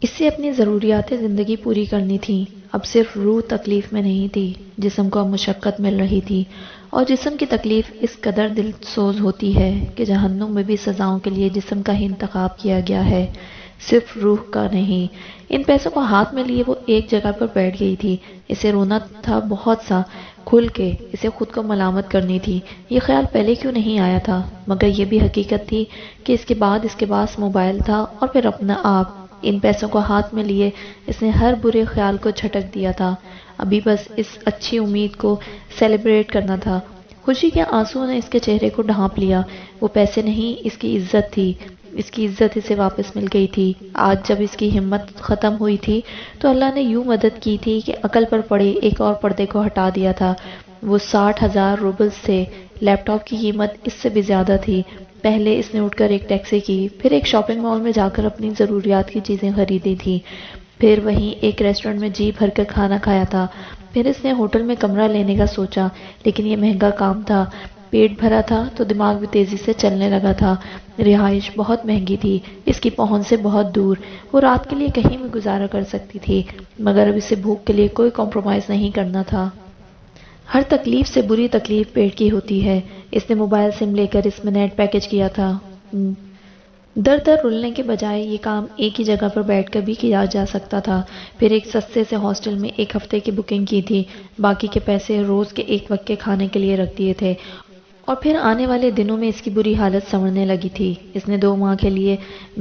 اس سے اپنی ضروریات زندگی پوری کرنی تھی۔ اب صرف روح تکلیف میں نہیں تھی، جسم کو اب مشقت مل رہی تھی، اور جسم کی تکلیف اس قدر دل سوز ہوتی ہے کہ جہنم میں بھی سزاؤں کے لیے جسم کا ہی انتخاب کیا گیا ہے، صرف روح کا نہیں۔ ان پیسوں کو ہاتھ میں لیے وہ ایک جگہ پر بیٹھ گئی تھی۔ اسے رونا تھا بہت سا، کھل کے، اسے خود کو ملامت کرنی تھی۔ یہ خیال پہلے کیوں نہیں آیا تھا؟ مگر یہ بھی حقیقت تھی کہ اس کے پاس موبائل تھا اور پھر اپنا آپ۔ ان پیسوں کو ہاتھ میں لیے اس نے ہر برے خیال کو جھٹک دیا تھا۔ ابھی بس اس اچھی امید کو سیلیبریٹ کرنا تھا۔ خوشی کے آنسو نے اس کے چہرے کو ڈھانپ لیا۔ وہ پیسے نہیں، اس کی عزت تھی۔ اس کی عزت اسے واپس مل گئی تھی۔ آج جب اس کی ہمت ختم ہوئی تھی تو اللہ نے یوں مدد کی تھی کہ عقل پر پڑے ایک اور پردے کو ہٹا دیا تھا۔ وہ 60,000 روبلز تھے۔ لیپ ٹاپ کی قیمت اس سے بھی زیادہ تھی۔ پہلے اس نے اٹھ کر ایک ٹیکسی کی، پھر ایک شاپنگ مال میں جا کر اپنی ضروریات کی چیزیں خریدی تھی، پھر وہیں ایک ریسٹورنٹ میں جی بھر کر کھانا کھایا تھا، پھر اس نے ہوٹل میں کمرہ لینے کا سوچا، لیکن یہ مہنگا کام تھا۔ پیٹ بھرا تھا تو دماغ بھی تیزی سے چلنے لگا تھا۔ رہائش بہت مہنگی تھی، اس کی پہنچ سے بہت دور۔ وہ رات کے لیے کہیں بھی گزارا کر سکتی تھی، مگر اب اسے بھوک کے لیے کوئی کمپرومائز نہیں کرنا تھا۔ ہر تکلیف سے بری تکلیف پیٹ کی ہوتی ہے۔ اس نے موبائل سم لے کر اس میں نیٹ پیکج کیا تھا۔ در در رلنے کے بجائے یہ کام ایک ہی جگہ پر بیٹھ کر بھی کیا جا سکتا تھا۔ پھر ایک سستے سے ہاسٹل میں ایک ہفتے کی بکنگ کی تھی، باقی کے پیسے روز کے ایک وقت کے کھانے کے لیے رکھ دیے تھے، اور پھر آنے والے دنوں میں اس کی بری حالت سنورنے لگی تھی۔ اس نے 2 ماہ کے لیے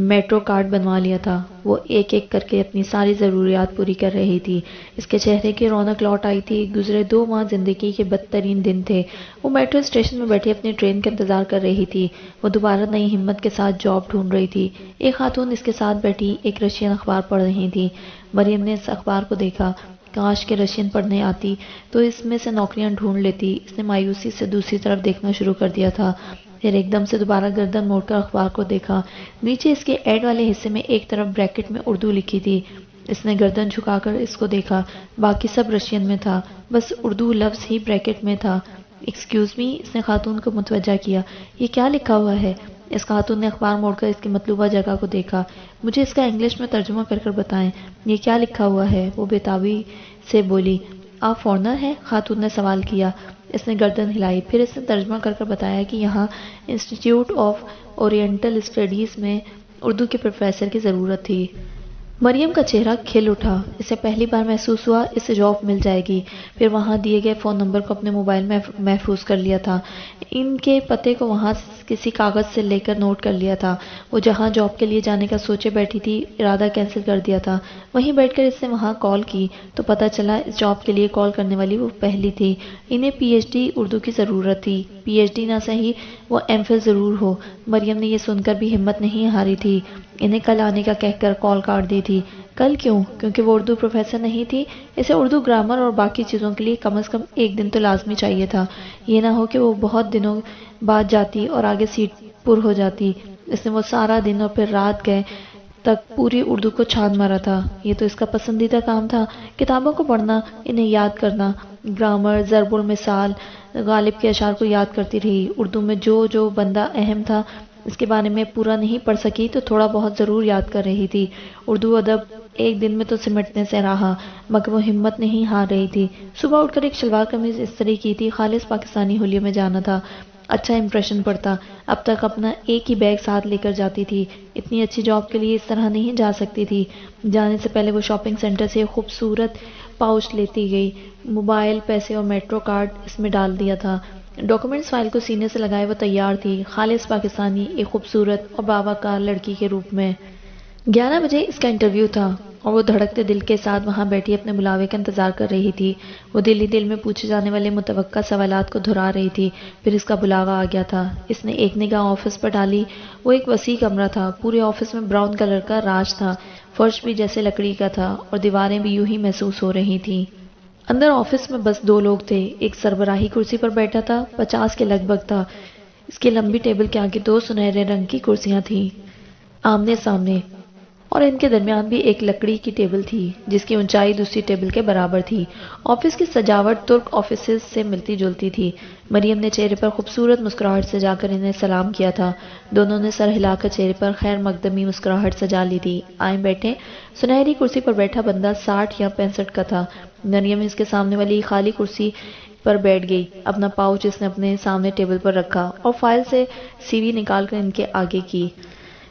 میٹرو کارڈ بنوا لیا تھا۔ وہ ایک ایک کر کے اپنی ساری ضروریات پوری کر رہی تھی۔ اس کے چہرے کی رونق لوٹ آئی تھی۔ گزرے 2 ماہ زندگی کے بدترین دن تھے۔ وہ میٹرو اسٹیشن میں بیٹھی اپنی ٹرین کا انتظار کر رہی تھی۔ وہ دوبارہ نئی ہمت کے ساتھ جاب ڈھونڈ رہی تھی۔ ایک خاتون اس کے ساتھ بیٹھی ایک رشین اخبار پڑھ رہی تھی۔ مریم نے اس اخبار کو دیکھا۔ کاش کے رشین پڑھنے آتی تو اس میں سے نوکریاں ڈھونڈ لیتی۔ اس نے مایوسی سے دوسری طرف دیکھنا شروع کر دیا تھا، پھر ایک دم سے دوبارہ گردن موڑ کر اخبار کو دیکھا۔ نیچے اس کے ایڈ والے حصے میں ایک طرف بریکٹ میں اردو لکھی تھی۔ اس نے گردن جھکا کر اس کو دیکھا، باقی سب رشین میں تھا، بس اردو لفظ ہی بریکٹ میں تھا۔ ایکسکیوز می، اس نے خاتون کو متوجہ کیا، یہ کیا لکھا ہوا ہے؟ اس خاتون نے اخبار موڑ کر اس کی مطلوبہ جگہ کو دیکھا۔ مجھے اس کا انگلش میں ترجمہ کر کر بتائیں، یہ کیا لکھا ہوا ہے؟ وہ بےتابی سے بولی۔ آپ فورنر ہیں؟ خاتون نے سوال کیا۔ اس نے گردن ہلائی، پھر اس نے ترجمہ کر کر بتایا کہ یہاں انسٹیٹیوٹ آف اورینٹل اسٹڈیز میں اردو کے پروفیسر کی ضرورت تھی۔ مریم کا چہرہ کھل اٹھا۔ اسے پہلی بار محسوس ہوا اسے جاب مل جائے گی۔ پھر وہاں دیے گئے فون نمبر کو اپنے موبائل میں محفوظ کر لیا تھا۔ ان کے پتے کو وہاں کسی کاغذ سے لے کر نوٹ کر لیا تھا۔ وہ جہاں جاب کے لیے جانے کا سوچے بیٹھی تھی، ارادہ کینسل کر دیا تھا۔ وہیں بیٹھ کر اس نے وہاں کال کی تو پتہ چلا اس جاب کے لیے کال کرنے والی وہ پہلی تھی۔ انہیں پی ایچ ڈی اردو کی ضرورت تھی۔ پی ایچ ڈی نہ صحیح، وہ ایم فل ضرور ہو۔ مریم نے یہ سن کر بھی ہمت نہیں ہاری تھی۔ انہیں کل آنے کا کہہ کر کال کاٹ دی تھی۔ کل کیوں؟ کیونکہ وہ اردو پروفیسر نہیں تھی۔ اسے اردو گرامر اور باقی چیزوں کے لیے کم از کم ایک دن تو لازمی چاہیے تھا۔ یہ نہ ہو کہ وہ بہت دنوں بعد جاتی اور آگے سیٹ پر ہو جاتی۔ اس نے وہ سارا دن اور پھر رات گئے تک پوری اردو کو چھان مارا تھا۔ یہ تو اس کا پسندیدہ کام تھا، کتابوں کو پڑھنا، انہیں یاد کرنا۔ گرامر، ضرب المثال، غالب کے اشعار کو یاد کرتی رہی۔ اردو میں جو جو بندہ اہم تھا اس کے بارے میں پورا نہیں پڑھ سکی تو تھوڑا بہت ضرور یاد کر رہی تھی۔ اردو ادب ایک دن میں تو سمٹنے سے رہا، مگر وہ ہمت نہیں ہار رہی تھی۔ صبح اٹھ کر ایک شلوار قمیض استری کی تھی، خالص پاکستانی ہولیے میں جانا تھا، اچھا امپریشن پڑتا۔ اب تک اپنا ایک ہی بیگ ساتھ لے کر جاتی تھی، اتنی اچھی جاب کے لیے اس طرح نہیں جا سکتی تھی۔ جانے سے پہلے وہ شاپنگ سینٹر سے ایک خوبصورت پاؤچ لیتی گئی، موبائل، پیسے اور میٹرو کارڈ اس میں ڈال دیا تھا۔ ڈاکومنٹس فائل کو سینے سے لگائے وہ تیار تھی، خالص پاکستانی، ایک خوبصورت اور باوقار لڑکی کے روپ میں۔ 11 بجے اس کا انٹرویو تھا اور وہ دھڑکتے دل کے ساتھ وہاں بیٹھی اپنے بلاوے کا انتظار کر رہی تھی۔ وہ دل ہی دل میں پوچھے جانے والے متوقع سوالات کو دہرا رہی تھی۔ پھر اس کا بلاوا آ گیا تھا۔ اس نے ایک نگاہ آفس پر ڈالی۔ وہ ایک وسیع کمرہ تھا، پورے آفس میں براؤن کلر کا راج تھا، فرش بھی جیسے لکڑی کا تھا اور دیواریں بھی یوں ہی محسوس ہو رہی تھیں۔ اندر آفس میں بس 2 لوگ تھے۔ ایک سربراہی کرسی پر بیٹھا تھا، 50 کے لگ بھگ تھا۔ اس کی لمبی ٹیبل کے آگے 2 سنہرے رنگ کی کرسیاں تھیں، آمنے سامنے۔ اور ان کے درمیان بھی ایک لکڑی کی ٹیبل تھی جس کی اونچائی دوسری ٹیبل کے برابر تھی۔ آفس کی سجاوٹ ترک آفیسز سے ملتی جلتی تھی۔ مریم نے چہرے پر خوبصورت مسکراہٹ سجا کر انہیں سلام کیا تھا۔ دونوں نے سر ہلا کر چہرے پر خیر مقدمی مسکراہٹ سجا لی تھی۔ آئیں بیٹھیں۔ سنہری کرسی پر بیٹھا بندہ 60 یا 65 کا تھا۔ مریم اس کے سامنے والی خالی کرسی پر بیٹھ گئی۔ اپنا پاؤچ اس نے اپنے سامنے ٹیبل پر رکھا اور فائل سے سی وی نکال کر ان کے آگے کی،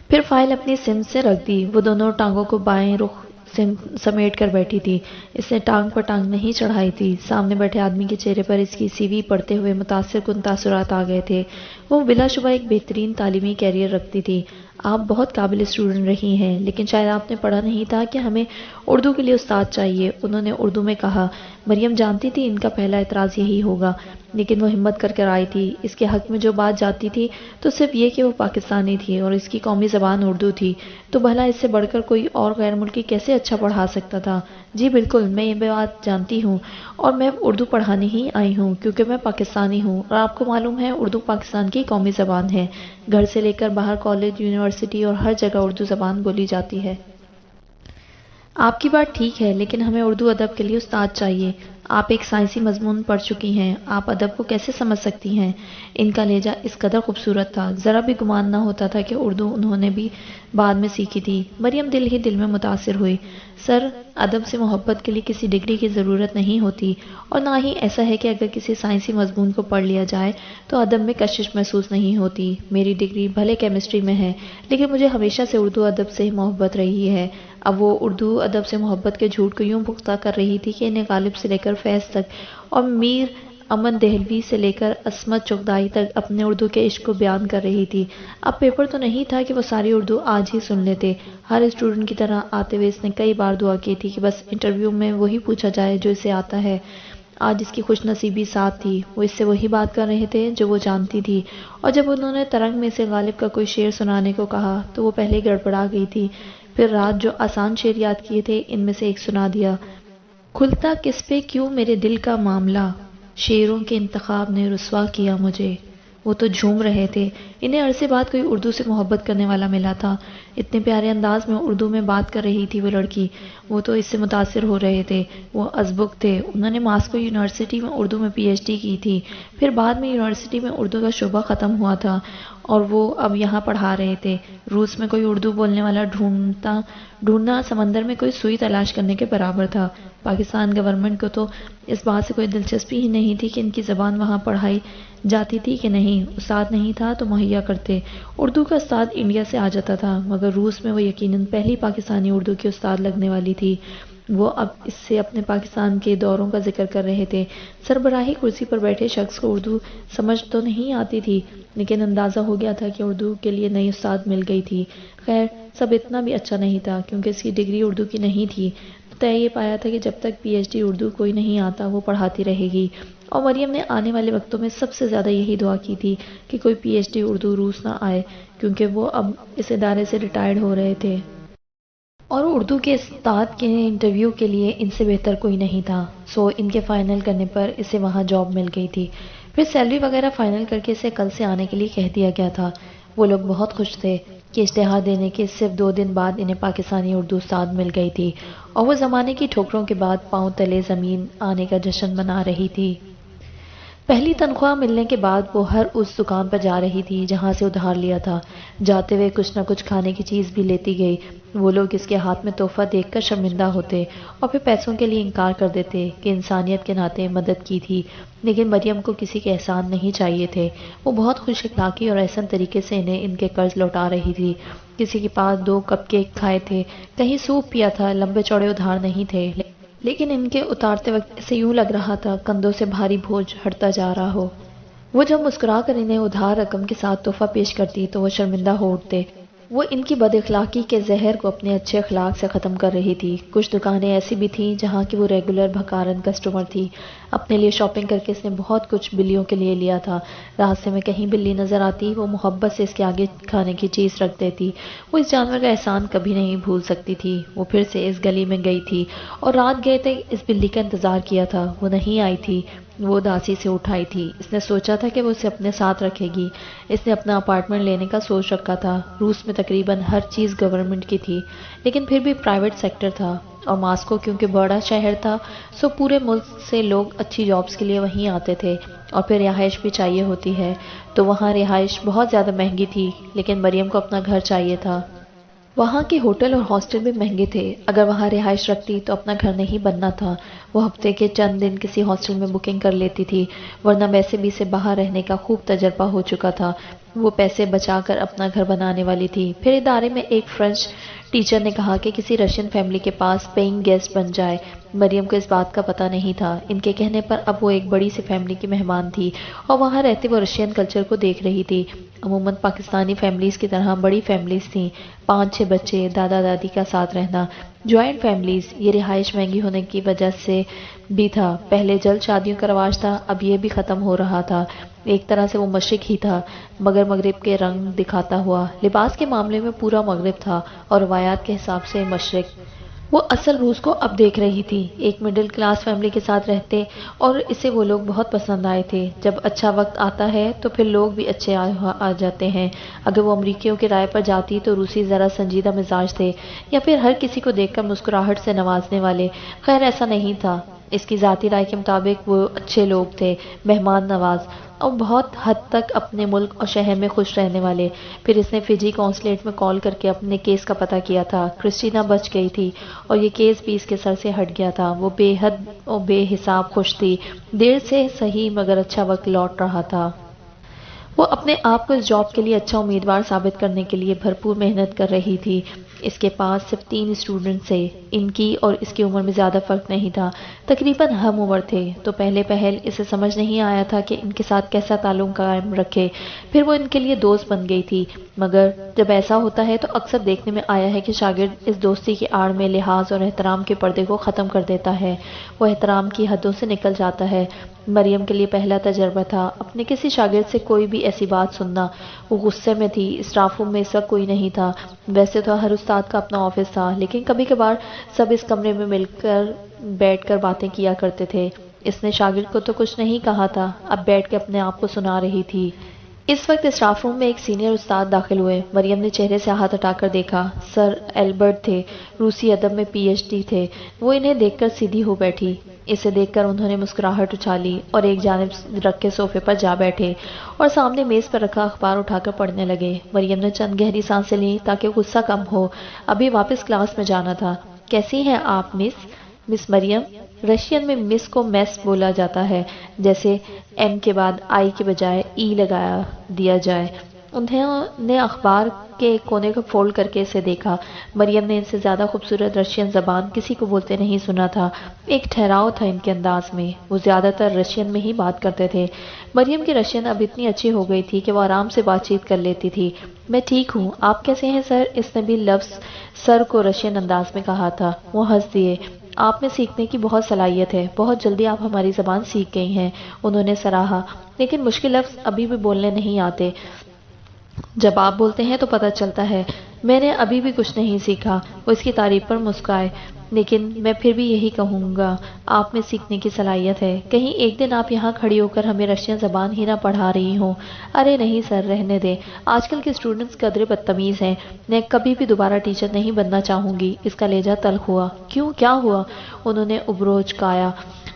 پھر فائل اپنی سمت سے رکھ دی۔ وہ دونوں ٹانگوں کو بائیں رخ سمیٹ کر بیٹھی تھی۔ اس نے ٹانگ پر ٹانگ نہیں چڑھائی تھی۔ سامنے بیٹھے آدمی کے چہرے پر اس کی سی وی پڑھتے ہوئے متاثر کن تاثرات آ گئے تھے۔ وہ بلا شبہ ایک بہترین تعلیمی کیریئر رکھتی تھی۔ آپ بہت قابل اسٹوڈنٹ رہی ہیں، لیکن شاید آپ نے پڑھا نہیں تھا کہ ہمیں اردو کے لیے استاد چاہیے، انہوں نے اردو میں کہا۔ مریم جانتی تھی ان کا پہلا اعتراض یہی ہوگا، لیکن وہ ہمت کر آئی تھی۔ اس کے حق میں جو بات جاتی تھی تو صرف یہ کہ وہ پاکستانی تھی اور اس کی قومی زبان اردو تھی، تو بھلا اس سے بڑھ کر کوئی اور غیر ملکی کیسے اچھا پڑھا سکتا تھا؟ جی بالکل، میں یہ بات جانتی ہوں، اور میں اردو پڑھانے ہی آئی ہوں کیونکہ میں پاکستانی ہوں، اور آپ کو معلوم ہے اردو پاکستان کی قومی زبان ہے۔ گھر سے لے کر باہر کالج، یونیورسٹی اور ہر جگہ اردو زبان بولی جاتی ہے۔ آپ کی بات ٹھیک ہے، لیکن ہمیں اردو ادب کے لیے استاد چاہیے۔ آپ ایک سائنسی مضمون پڑھ چکی ہیں، آپ ادب کو کیسے سمجھ سکتی ہیں؟ ان کا لہجہ اس قدر خوبصورت تھا، ذرا بھی گمان نہ ہوتا تھا کہ اردو انہوں نے بھی بعد میں سیکھی تھی۔ مریم دل ہی دل میں متاثر ہوئی۔ سر، ادب سے محبت کے لیے کسی ڈگری کی ضرورت نہیں ہوتی، اور نہ ہی ایسا ہے کہ اگر کسی سائنسی مضمون کو پڑھ لیا جائے تو ادب میں کشش محسوس نہیں ہوتی۔ میری ڈگری بھلے کیمسٹری میں ہے، لیکن مجھے ہمیشہ سے اردو ادب سے ہی محبت رہی ہے۔ اب وہ اردو ادب سے محبت کے جھوٹ کو یوں پختہ کر رہی تھی کہ انہیں غالب سے لے کر فیض تک اور میر امن دہلوی سے لے کر عصمت چغتائی تک اپنے اردو کے عشق کو بیان کر رہی تھی۔ اب پیپر تو نہیں تھا کہ وہ ساری اردو آج ہی سن لیتے۔ ہر اسٹوڈنٹ کی طرح آتے ہوئے اس نے کئی بار دعا کی تھی کہ بس انٹرویو میں وہی پوچھا جائے جو اسے آتا ہے۔ آج اس کی خوش نصیبی ساتھ تھی، وہ اس سے وہی بات کر رہے تھے جو وہ جانتی تھی، اور جب انہوں نے ترنگ میں سے غالب کا کوئی شعر سنانے کو کہا تو وہ پہلے گڑبڑا گئی تھی، پھر رات جو آسان شعر یاد کیے تھے ان میں سے ایک سنا دیا۔ کھلتا کس پہ کیوں میرے دل کا معاملہ، شعروں کے انتخاب نے رسوا کیا مجھے۔ وہ تو جھوم رہے تھے، انہیں عرصے بعد کوئی اردو سے محبت کرنے والا ملا تھا۔ اتنے پیارے انداز میں اردو میں بات کر رہی تھی وہ لڑکی، وہ تو اس سے متاثر ہو رہے تھے۔ وہ ازبک تھے، انہوں نے ماسکو یونیورسٹی میں اردو میں پی ایچ ڈی کی تھی، پھر بعد میں یونیورسٹی میں اردو کا شعبہ ختم ہوا تھا اور وہ اب یہاں پڑھا رہے تھے۔ روس میں کوئی اردو بولنے والا ڈھونڈنا سمندر میں کوئی سوئی تلاش کرنے کے برابر تھا۔ پاکستان گورنمنٹ کو تو اس بات سے کوئی دلچسپی ہی نہیں تھی کہ ان کی زبان وہاں پڑھائی جاتی تھی کہ نہیں، استاد نہیں تھا تو مہیا کرتے۔ اردو کا استاد انڈیا سے آ جاتا تھا، مگر روس میں وہ یقیناً پہلی پاکستانی اردو کی استاد لگنے والی تھی۔ وہ اب اس سے اپنے پاکستان کے دوروں کا ذکر کر رہے تھے۔ سربراہی کرسی پر بیٹھے شخص کو اردو سمجھ تو نہیں آتی تھی، لیکن اندازہ ہو گیا تھا کہ اردو کے لیے نئی استاد مل گئی تھی۔ خیر، سب اتنا بھی اچھا نہیں تھا کیونکہ اس کی ڈگری اردو کی نہیں تھی، تو طے یہ پایا تھا کہ جب تک پی ایچ ڈی اردو کوئی نہیں آتا وہ پڑھاتی رہے گی، اور مریم نے آنے والے وقتوں میں سب سے زیادہ یہی دعا کی تھی کہ کوئی پی ایچ ڈی اردو روس نہ آئے، کیونکہ وہ اب اس ادارے سے ریٹائرڈ ہو رہے تھے اور اردو کے استاد کے انٹرویو کے لیے ان سے بہتر کوئی نہیں تھا۔ سو ان کے فائنل کرنے پر اسے وہاں جاب مل گئی تھی، پھر سیلری وغیرہ فائنل کر کے اسے کل سے آنے کے لیے کہہ دیا گیا تھا۔ وہ لوگ بہت خوش تھے کہ اشتہار دینے کے صرف 2 دن بعد انہیں پاکستانی اردو استاد مل گئی تھی، اور وہ زمانے کی ٹھوکروں کے بعد پاؤں تلے زمین آنے کا جشن منا رہی تھی۔ پہلی تنخواہ ملنے کے بعد وہ ہر اس دکان پر جا رہی تھی جہاں سے ادھار لیا تھا، جاتے ہوئے کچھ نہ کچھ کھانے کی چیز بھی لیتی گئی۔ وہ لوگ اس کے ہاتھ میں تحفہ دیکھ کر شرمندہ ہوتے اور پھر پیسوں کے لیے انکار کر دیتے کہ انسانیت کے ناطے مدد کی تھی، لیکن مریم کو کسی کے احسان نہیں چاہیے تھے۔ وہ بہت خوش اخلاقی اور احسن طریقے سے انہیں ان کے قرض لوٹا رہی تھی۔ کسی کے پاس 2 کپ کیک کھائے تھے، کہیں سوپ پیا تھا، لمبے چوڑے ادھار نہیں تھے، لیکن ان کے اتارتے وقت اسے یوں لگ رہا تھا کندھوں سے بھاری بوجھ ہٹتا جا رہا ہو۔ وہ جب مسکرا کر انہیں ادھار رقم کے ساتھ تحفہ پیش کرتی تو وہ شرمندہ ہو اٹھتے۔ وہ ان کی بد اخلاقی کے زہر کو اپنے اچھے اخلاق سے ختم کر رہی تھی۔ کچھ دکانیں ایسی بھی تھیں جہاں کی وہ ریگولر بھکارن کسٹمر تھی۔ اپنے لیے شاپنگ کر کے اس نے بہت کچھ بلیوں کے لیے لیا تھا۔ راستے میں کہیں بلی نظر آتی وہ محبت سے اس کے آگے کھانے کی چیز رکھ دیتی۔ وہ اس جانور کا احسان کبھی نہیں بھول سکتی تھی۔ وہ پھر سے اس گلی میں گئی تھی اور رات گئے تک اس بلی کا انتظار کیا تھا، وہ نہیں آئی تھی۔ وہ اداسی سے اٹھائی تھی۔ اس نے سوچا تھا کہ وہ اسے اپنے ساتھ رکھے گی۔ اس نے اپنا اپارٹمنٹ لینے کا سوچ رکھا تھا۔ روس میں تقریباً ہر چیز گورنمنٹ کی تھی، لیکن پھر بھی پرائیویٹ سیکٹر تھا، اور ماسکو کیونکہ بڑا شہر تھا، سو پورے ملک سے لوگ اچھی جابز کے لیے وہیں آتے تھے، اور پھر رہائش بھی چاہیے ہوتی ہے، تو وہاں رہائش بہت زیادہ مہنگی تھی، لیکن مریم کو اپنا گھر چاہیے تھا۔ وہاں کے ہوٹل اور ہاسٹل بھی مہنگے تھے، اگر وہاں رہائش رکھتی تو اپنا گھر نہیں بننا تھا۔ وہ ہفتے کے چند دن کسی ہاسٹل میں بکنگ کر لیتی تھی، ورنہ ویسے بھی اسے باہر رہنے کا خوب تجربہ ہو چکا تھا۔ وہ پیسے بچا کر اپنا گھر بنانے والی تھی۔ پھر ادارے میں ایک فرینچ ٹیچر نے کہا کہ کسی رشین فیملی کے پاس پیئنگ گیسٹ بن جائے۔ مریم کو اس بات کا پتہ نہیں تھا۔ ان کے کہنے پر اب وہ ایک بڑی سی فیملی کی مہمان تھی، اور وہاں رہتے وہ رشین کلچر کو دیکھ رہی تھی۔ عموماً پاکستانی فیملیز کی طرح بڑی فیملیز تھیں، 5-6 بچے، دادا دادی کا ساتھ رہنا۔ جوائنٹ فیملیز، یہ رہائش مہنگی ہونے کی وجہ سے بھی تھا۔ پہلے جلد شادیوں کا رواج تھا، اب یہ بھی ختم ہو رہا تھا۔ ایک طرح سے وہ مشرق ہی تھا، مگر مغرب کے رنگ دکھاتا ہوا۔ لباس کے معاملے میں پورا مغرب تھا، اور روایات کے حساب سے مشرق۔ وہ اصل روس کو اب دیکھ رہی تھی، ایک مڈل کلاس فیملی کے ساتھ رہتے، اور اسے وہ لوگ بہت پسند آئے تھے۔ جب اچھا وقت آتا ہے تو پھر لوگ بھی اچھے آ جاتے ہیں۔ اگر وہ امریکیوں کے رائے پر جاتی تو روسی ذرا سنجیدہ مزاج تھے، یا پھر ہر کسی کو دیکھ کر مسکراہٹ سے نوازنے والے۔ خیر ایسا نہیں تھا، اس کی ذاتی رائے کے مطابق وہ اچھے لوگ تھے، مہمان نواز، اور بہت حد تک اپنے ملک اور شہر میں خوش رہنے والے۔ پھر اس نے فجی قونصلیٹ میں کال کر کے اپنے کیس کا پتہ کیا تھا۔ کرسٹینا بچ گئی تھی، اور یہ کیس بھی اس کے سر سے ہٹ گیا تھا۔ وہ بے حد اور بے حساب خوش تھی، دیر سے صحیح مگر اچھا وقت لوٹ رہا تھا۔ وہ اپنے آپ کو اس جاب کے لیے اچھا امیدوار ثابت کرنے کے لیے بھرپور محنت کر رہی تھی۔ اس کے پاس صرف 3 اسٹوڈنٹس تھے، ان کی اور اس کی عمر میں زیادہ فرق نہیں تھا، تقریباً ہم عمر تھے، تو پہلے پہل اسے سمجھ نہیں آیا تھا کہ ان کے ساتھ کیسا تعلق قائم رکھے۔ پھر وہ ان کے لیے دوست بن گئی تھی، مگر جب ایسا ہوتا ہے تو اکثر دیکھنے میں آیا ہے کہ شاگرد اس دوستی کی آڑ میں لحاظ اور احترام کے پردے کو ختم کر دیتا ہے، وہ احترام کی حدوں سے نکل جاتا ہے۔ مریم کے لیے پہلا تجربہ تھا اپنے کسی شاگرد سے کوئی بھی ایسی بات سننا۔ وہ غصے میں تھی، اسٹاف روم میں اس وقت کوئی نہیں تھا۔ ویسے تو ہر استاد کا اپنا آفس تھا، لیکن کبھی کبھار سب اس کمرے میں مل کر بیٹھ کر باتیں کیا کرتے تھے۔ اس نے شاگرد کو تو کچھ نہیں کہا تھا، اب بیٹھ کے اپنے آپ کو سنا رہی تھی۔ اس وقت اسٹاف روم میں ایک سینئر استاد داخل ہوئے۔ مریم نے چہرے سے ہاتھ ہٹا کر دیکھا، سر ایلبرٹ تھے، روسی ادب میں PhD تھے۔ وہ انہیں دیکھ کر سیدھی ہو بیٹھی۔ اسے دیکھ کر انہوں نے مسکراہٹ اچھالی اور ایک جانب رکھ کے صوفے پر جا بیٹھے، اور سامنے میز پر رکھا اخبار اٹھا کر پڑھنے لگے۔ مریم نے چند گہری سانسیں لیں تاکہ غصہ کم ہو، ابھی واپس کلاس میں جانا تھا۔ کیسی ہیں آپ مس مریم؟ رشین میں مس کو میس بولا جاتا ہے، جیسے M کے بعد I کے بجائے E لگا دیا جائے۔ انہوں نے اخبار کے ایک کونے کو فولڈ کر کے اسے دیکھا۔ مریم نے ان سے زیادہ خوبصورت رشین زبان کسی کو بولتے نہیں سنا تھا۔ ایک ٹھہراؤ تھا ان کے انداز میں، وہ زیادہ تر رشین میں ہی بات کرتے تھے۔ مریم کی رشین اب اتنی اچھی ہو گئی تھی کہ وہ آرام سے بات چیت کر لیتی تھی۔ میں ٹھیک ہوں، آپ کیسے ہیں سر؟ اس نے بھی لفظ سر کو رشین انداز میں کہا تھا۔ وہ ہنس دیے۔ آپ میں سیکھنے کی بہت صلاحیت ہے، بہت جلدی آپ ہماری زبان سیکھ گئی ہیں، انہوں نے سراہا، لیکن مشکل لفظ ابھی بھی بولنے نہیں آتے۔ جب آپ بولتے ہیں تو پتہ چلتا ہے۔ میں نے ابھی بھی کچھ نہیں سیکھا، وہ اس کی تعریف پر مسکرائے، لیکن میں پھر بھی یہی کہوں گا، آپ میں سیکھنے کی صلاحیت ہے۔ کہیں ایک دن آپ یہاں کھڑی ہو کر ہمیں رشین زبان ہی نہ پڑھا رہی ہوں۔ ارے نہیں سر، رہنے دیں، آج کل کے اسٹوڈنٹس قدرے بدتمیز ہیں، میں کبھی بھی دوبارہ ٹیچر نہیں بننا چاہوں گی۔ اس کا لہجہ تلخ ہوا۔ کیوں، کیا ہوا؟ انہوں نے ابرو چکایا۔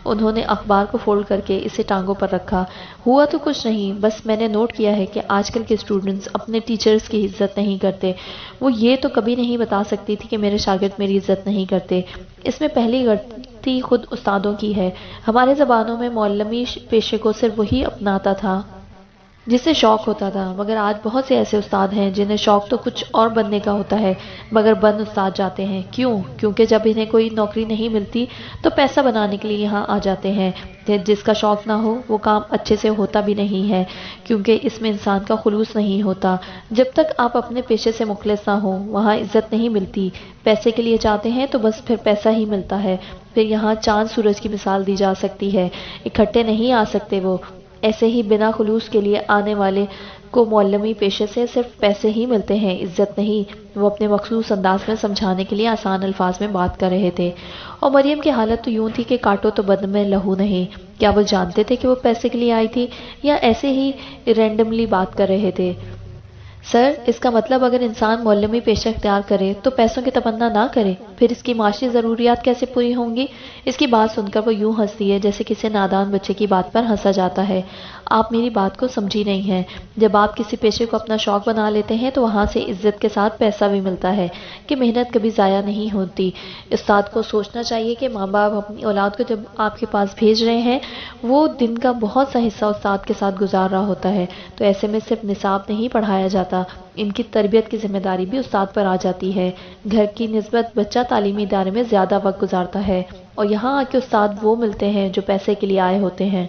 انہوں نے اخبار کو فولڈ کر کے اسے ٹانگوں پر رکھا۔ ہوا تو کچھ نہیں، بس میں نے نوٹ کیا ہے کہ آج کل کے اسٹوڈنٹس اپنے ٹیچرز کی عزت نہیں کرتے۔ وہ یہ تو کبھی نہیں بتا سکتی تھی کہ میرے شاگرد میری عزت نہیں کرتے۔ اس میں پہلی غلطی خود استادوں کی ہے۔ ہمارے زبانوں میں معلمی پیشے کو صرف وہی اپناتا تھا جسے شوق ہوتا تھا، مگر آج بہت سے ایسے استاد ہیں جنہیں شوق تو کچھ اور بننے کا ہوتا ہے، مگر بن استاد جاتے ہیں۔ کیوں؟ کیونکہ جب انہیں کوئی نوکری نہیں ملتی تو پیسہ بنانے کے لیے یہاں آ جاتے ہیں۔ جس کا شوق نہ ہو وہ کام اچھے سے ہوتا بھی نہیں ہے، کیونکہ اس میں انسان کا خلوص نہیں ہوتا۔ جب تک آپ اپنے پیشے سے مخلص نہ ہو وہاں عزت نہیں ملتی۔ پیسے کے لیے جاتے ہیں تو بس پھر پیسہ ہی ملتا ہے۔ پھر یہاں چاند سورج کی مثال دی جا سکتی ہے، اکٹھے نہیں آ سکتے وہ۔ ایسے ہی بنا خلوص کے لیے آنے والے کو معلمی پیشے سے صرف پیسے ہی ملتے ہیں، عزت نہیں۔ وہ اپنے مخصوص انداز میں سمجھانے کے لیے آسان الفاظ میں بات کر رہے تھے، اور مریم کی حالت تو یوں تھی کہ کاٹو تو بدن میں لہو نہیں۔ کیا وہ جانتے تھے کہ وہ پیسے کے لیے آئی تھی، یا ایسے ہی رینڈملی بات کر رہے تھے؟ سر، اس کا مطلب اگر انسان معلمی پیشہ اختیار کرے تو پیسوں کی تمنا نہ کرے، پھر اس کی معاشی ضروریات کیسے پوری ہوں گی؟ اس کی بات سن کر وہ یوں ہنستی ہے جیسے کسی نادان بچے کی بات پر ہنسا جاتا ہے۔ آپ میری بات کو سمجھی نہیں ہیں۔ جب آپ کسی پیشے کو اپنا شوق بنا لیتے ہیں تو وہاں سے عزت کے ساتھ پیسہ بھی ملتا ہے کہ محنت کبھی ضائع نہیں ہوتی۔ استاد کو سوچنا چاہیے کہ ماں باپ اپنی اولاد کو جب آپ کے پاس بھیج رہے ہیں، وہ دن کا بہت سا حصہ استاد کے ساتھ گزار رہا ہوتا ہے، تو ایسے میں صرف نصاب نہیں پڑھایا جاتا، ان کی تربیت کی ذمہ داری بھی استاد پر آ جاتی ہے۔ گھر کی نسبت بچہ تعلیمی ادارے میں زیادہ وقت گزارتا ہے، اور یہاں آ کے استاد وہ ملتے ہیں جو پیسے کے لیے آئے ہوتے ہیں۔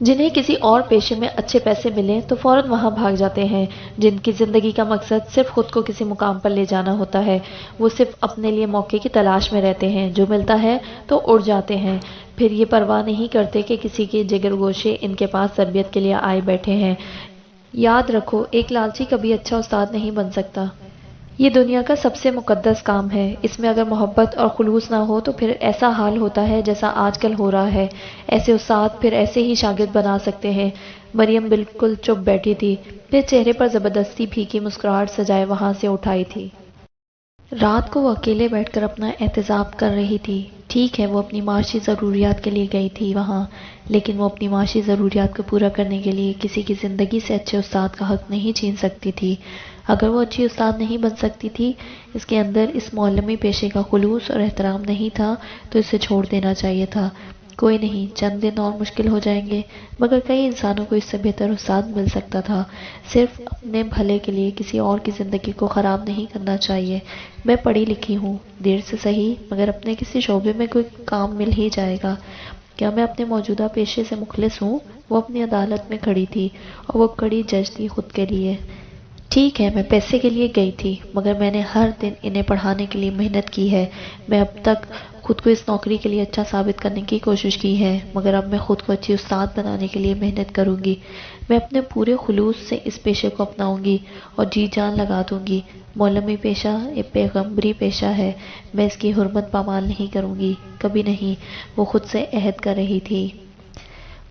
جنہیں کسی اور پیشے میں اچھے پیسے ملیں تو فوراً وہاں بھاگ جاتے ہیں۔ جن کی زندگی کا مقصد صرف خود کو کسی مقام پر لے جانا ہوتا ہے، وہ صرف اپنے لیے موقع کی تلاش میں رہتے ہیں، جو ملتا ہے تو اڑ جاتے ہیں، پھر یہ پرواہ نہیں کرتے کہ کسی کے جگر گوشے ان کے پاس تربیت کے لیے آئے بیٹھے ہیں۔ یاد رکھو، ایک لالچی کبھی اچھا استاد نہیں بن سکتا۔ یہ دنیا کا سب سے مقدس کام ہے، اس میں اگر محبت اور خلوص نہ ہو تو پھر ایسا حال ہوتا ہے جیسا آج کل ہو رہا ہے۔ ایسے استاد پھر ایسے ہی شاگرد بنا سکتے ہیں۔ مریم بالکل چپ بیٹھی تھی، پھر چہرے پر زبردستی پھیکی مسکراہٹ سجائے وہاں سے اٹھائی تھی۔ رات کو وہ اکیلے بیٹھ کر اپنا احتساب کر رہی تھی۔ ٹھیک ہے، وہ اپنی معاشی ضروریات کے لیے گئی تھی وہاں، لیکن وہ اپنی معاشی ضروریات کو پورا کرنے کے لیے کسی کی زندگی سے اچھے استاد کا حق نہیں چھین سکتی تھی۔ اگر وہ اچھی استاد نہیں بن سکتی تھی، اس کے اندر اس معلمی پیشے کا خلوص اور احترام نہیں تھا، تو اسے چھوڑ دینا چاہیے تھا۔ کوئی نہیں، چند دن اور مشکل ہو جائیں گے، مگر کئی انسانوں کو اس سے بہتر استاد مل سکتا تھا۔ صرف اپنے بھلے کے لیے کسی اور کی زندگی کو خراب نہیں کرنا چاہیے۔ میں پڑھی لکھی ہوں، دیر سے صحیح مگر اپنے کسی شعبے میں کوئی کام مل ہی جائے گا۔ کیا میں اپنے موجودہ پیشے سے مخلص ہوں؟ وہ اپنی عدالت میں کھڑی تھی، اور وہ کڑی جج تھی خود کے لیے۔ ٹھیک ہے، میں پیسے کے لیے گئی تھی، مگر میں نے ہر دن انہیں پڑھانے کے لیے محنت کی ہے۔ میں اب تک خود کو اس نوکری کے لیے اچھا ثابت کرنے کی کوشش کی ہے، مگر اب میں خود کو اچھی استاد بنانے کے لیے محنت کروں گی۔ میں اپنے پورے خلوص سے اس پیشے کو اپناؤں گی اور جی جان لگا دوں گی۔ مولمی پیشہ ایک پیغمبری پیشہ ہے، میں اس کی حرمت پامال نہیں کروں گی، کبھی نہیں، وہ خود سے عہد کر رہی تھی۔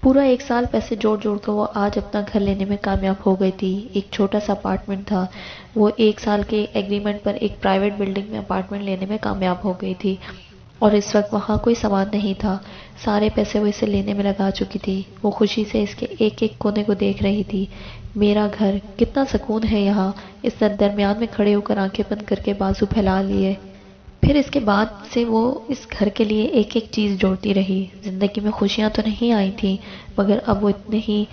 پورا 1 سال پیسے جوڑ جوڑ کر وہ آج اپنا گھر لینے میں کامیاب ہو گئی تھی۔ ایک چھوٹا سا اپارٹمنٹ تھا، وہ 1 سال کے ایگریمنٹ پر ایک پرائیویٹ بلڈنگ میں اپارٹمنٹ لینے میں کامیاب ہو گئی تھی، اور اس وقت وہاں کوئی سامان نہیں تھا۔ سارے پیسے وہ اسے لینے میں لگا چکی تھی۔ وہ خوشی سے اس کے ایک ایک کونے کو دیکھ رہی تھی۔ میرا گھر، کتنا سکون ہے یہاں، اس درمیان میں کھڑے ہو کر آنکھیں بند کر کے بازو پھیلا لیے۔ پھر اس کے بعد سے وہ اس گھر کے لیے ایک ایک چیز جوڑتی رہی۔ زندگی میں خوشیاں تو نہیں آئی تھیں، مگر اب وہ اتنے ہی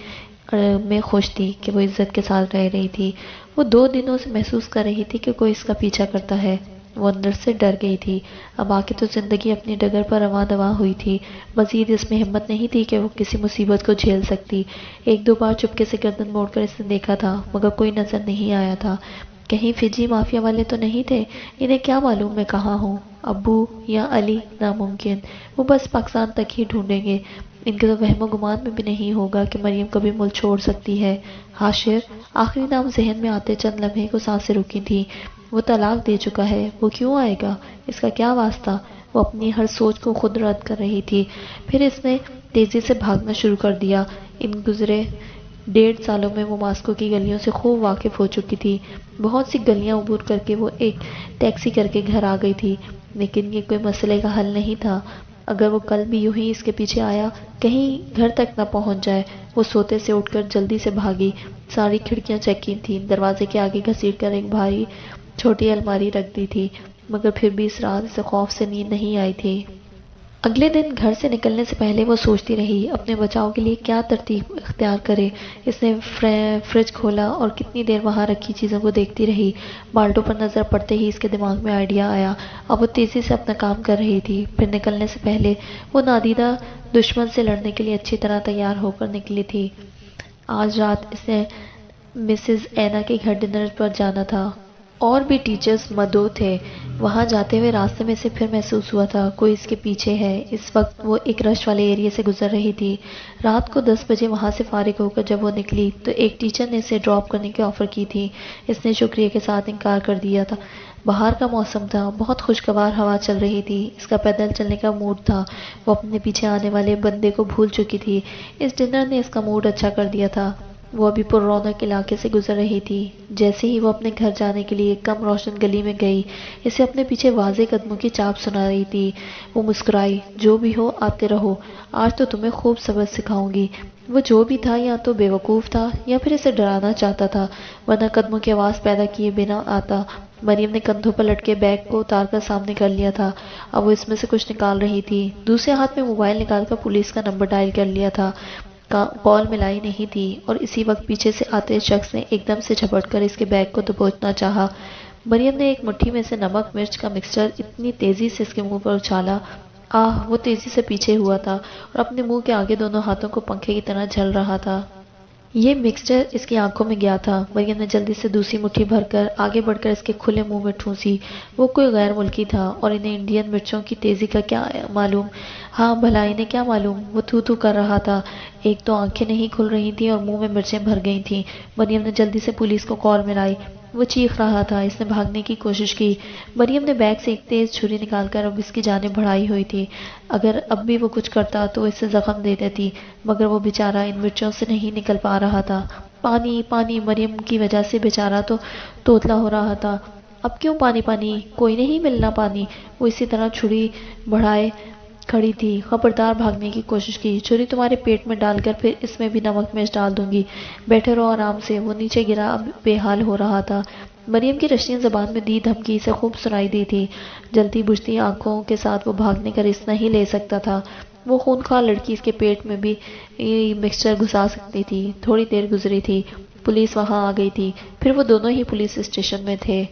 میں خوش تھی کہ وہ عزت کے ساتھ رہ رہی تھی۔ وہ 2 دنوں سے محسوس کر رہی تھی کہ کوئی اس کا پیچھا کرتا ہے۔ وہ اندر سے ڈر گئی تھی۔ اب آ کے تو زندگی اپنی ڈگر پر رواں دواں ہوئی تھی، مزید اس میں ہمت نہیں تھی کہ وہ کسی مصیبت کو جھیل سکتی۔ 1-2 بار چپکے سے گردن موڑ کر اس نے دیکھا تھا، مگر کوئی نظر نہیں آیا تھا۔ کہیں فجی مافیا والے تو نہیں تھے؟ انہیں کیا معلوم میں کہاں ہوں؟ ابو یا علی؟ ناممکن، وہ بس پاکستان تک ہی ڈھونڈیں گے۔ ان کے تو وہم و گمان میں بھی نہیں ہوگا کہ مریم کبھی ملک چھوڑ سکتی ہے۔ حاشر، آخری نام ذہن میں آتے چند لمحے کو سانسیں رکی تھی۔ وہ طلاق دے چکا ہے، وہ کیوں آئے گا؟ اس کا کیا واسطہ؟ وہ اپنی ہر سوچ کو خود رد کر رہی تھی۔ پھر اس نے تیزی سے بھاگنا شروع کر دیا۔ ان گزرے 1.5 سالوں میں وہ ماسکو کی گلیوں سے خوب واقف ہو چکی تھی۔ بہت سی گلیاں عبور کر کے وہ ایک ٹیکسی کر کے گھر آ گئی تھی، لیکن یہ کوئی مسئلے کا حل نہیں تھا۔ اگر وہ کل بھی یوں ہی اس کے پیچھے آیا، کہیں گھر تک نہ پہنچ جائے۔ وہ سوتے سے اٹھ کر جلدی سے بھاگی۔ ساری کھڑکیاں چیک کی تھیں، دروازے کے آگے گھسیٹ کر ایک بھاری چھوٹی الماری رکھ دی تھی، مگر پھر بھی اس رات اسے خوف سے نیند نہیں آئی تھی۔ اگلے دن گھر سے نکلنے سے پہلے وہ سوچتی رہی اپنے بچاؤ کے لیے کیا ترتیب اختیار کرے۔ اس نے فریج کھولا اور کتنی دیر وہاں رکھی چیزوں کو دیکھتی رہی۔ بالٹوں پر نظر پڑتے ہی اس کے دماغ میں آئیڈیا آیا۔ اب وہ تیزی سے اپنا کام کر رہی تھی۔ پھر نکلنے سے پہلے وہ نادیدہ دشمن سے لڑنے کے لیے اچھی طرح تیار ہو کر نکلی تھی۔ آج رات اس نے مسز اینا کے گھر ڈنر پر جانا تھا۔ اور بھی ٹیچرز مدعو تھے۔ وہاں جاتے ہوئے راستے میں سے پھر محسوس ہوا تھا کوئی اس کے پیچھے ہے۔ اس وقت وہ ایک رش والے ایریے سے گزر رہی تھی۔ رات کو 10 بجے وہاں سے فارغ ہو کر جب وہ نکلی تو ایک ٹیچر نے اسے ڈراپ کرنے کی آفر کی تھی۔ اس نے شکریہ کے ساتھ انکار کر دیا تھا۔ باہر کا موسم تھا، بہت خوشگوار ہوا چل رہی تھی، اس کا پیدل چلنے کا موڈ تھا۔ وہ اپنے پیچھے آنے والے بندے کو بھول چکی تھی۔ اس ڈنر نے اس کا موڈ اچھا کر دیا تھا۔ وہ ابھی پر رونق علاقے سے گزر رہی تھی۔ جیسے ہی وہ اپنے گھر جانے کے لیے کم روشن گلی میں گئی، اسے اپنے پیچھے واضح قدموں کی چاپ سنا رہی تھی۔ وہ مسکرائی، جو بھی ہو آتے رہو، آج تو تمہیں خوب سبق سکھاؤں گی۔ وہ جو بھی تھا یا تو بیوقوف تھا یا پھر اسے ڈرانا چاہتا تھا، ورنہ قدموں کی آواز پیدا کیے بنا آتا۔ مریم نے کندھوں پر لٹکے بیگ کو اتار کر سامنے کر لیا تھا۔ اب وہ اس میں سے کچھ نکال رہی تھی۔ دوسرے ہاتھ میں موبائل نکال کر پولیس کا نمبر ڈائل کر لیا تھا۔ کال ملائی نہیں تھی اور اسی وقت پیچھے سے آتے شخص نے ایک دم سے جھپٹ کر اس کے بیگ کو دبوچنا چاہا۔ مریم نے ایک مٹھی میں سے نمک مرچ کا مکسچر اتنی تیزی سے اس کے منہ پر اچھالا۔ وہ تیزی سے پیچھے ہوا تھا اور اپنے منہ کے آگے دونوں ہاتھوں کو پنکھے کی طرح جھل رہا تھا۔ یہ مکسچر اس کی آنکھوں میں گیا تھا۔ مریم نے جلدی سے دوسری مٹھی بھر کر آگے بڑھ کر اس کے کھلے منہ میں ٹھونسی۔ وہ کوئی غیر ملکی تھا اور انہیں انڈین مرچوں کی تیزی کا کیا معلوم؟ ہاں بھلا انہیں کیا معلوم؟ وہ تھو تھو کر رہا تھا۔ ایک تو آنکھیں نہیں کھل رہی تھیں اور منہ میں مرچیں بھر گئی تھیں۔ مریم نے جلدی سے پولیس کو کال ملائی۔ وہ چیخ رہا تھا، اس نے بھاگنے کی کوشش کی۔ مریم نے بیگ سے ایک تیز چھری نکال کر اب اس کی جانب بڑھائی ہوئی تھی۔ اگر اب بھی وہ کچھ کرتا تو اسے زخم دے دیتی، مگر وہ بیچارہ ان مرچوں سے نہیں نکل پا رہا تھا۔ پانی پانی، مریم کی وجہ سے بیچارہ تو توتلا ہو رہا تھا۔ اب کیوں پانی پانی؟ کوئی نہیں ملنا پانی؟ وہ اسی طرح چھری بڑھائے کھڑی تھی۔ خبردار بھاگنے کی کوشش کی، چھری تمہارے پیٹ میں ڈال کر پھر اس میں بھی نمک مرچ ڈال دوں گی۔ بیٹھے رہو آرام سے۔ وہ نیچے گرا، اب بے حال ہو رہا تھا۔ مریم کی رشین زبان میں دی دھمکی اسے خوب سنائی دی تھی۔ جلتی بجھتی آنکھوں کے ساتھ وہ بھاگنے کا رسک نہیں لے سکتا تھا۔ وہ خونخوار لڑکی اس کے پیٹ میں بھی مکسچر گھسا سکتی تھی۔ تھوڑی دیر گزری تھی، پولیس وہاں آ گئی تھی۔ پھر وہ دونوں ہی پولیس اسٹیشن میں تھے۔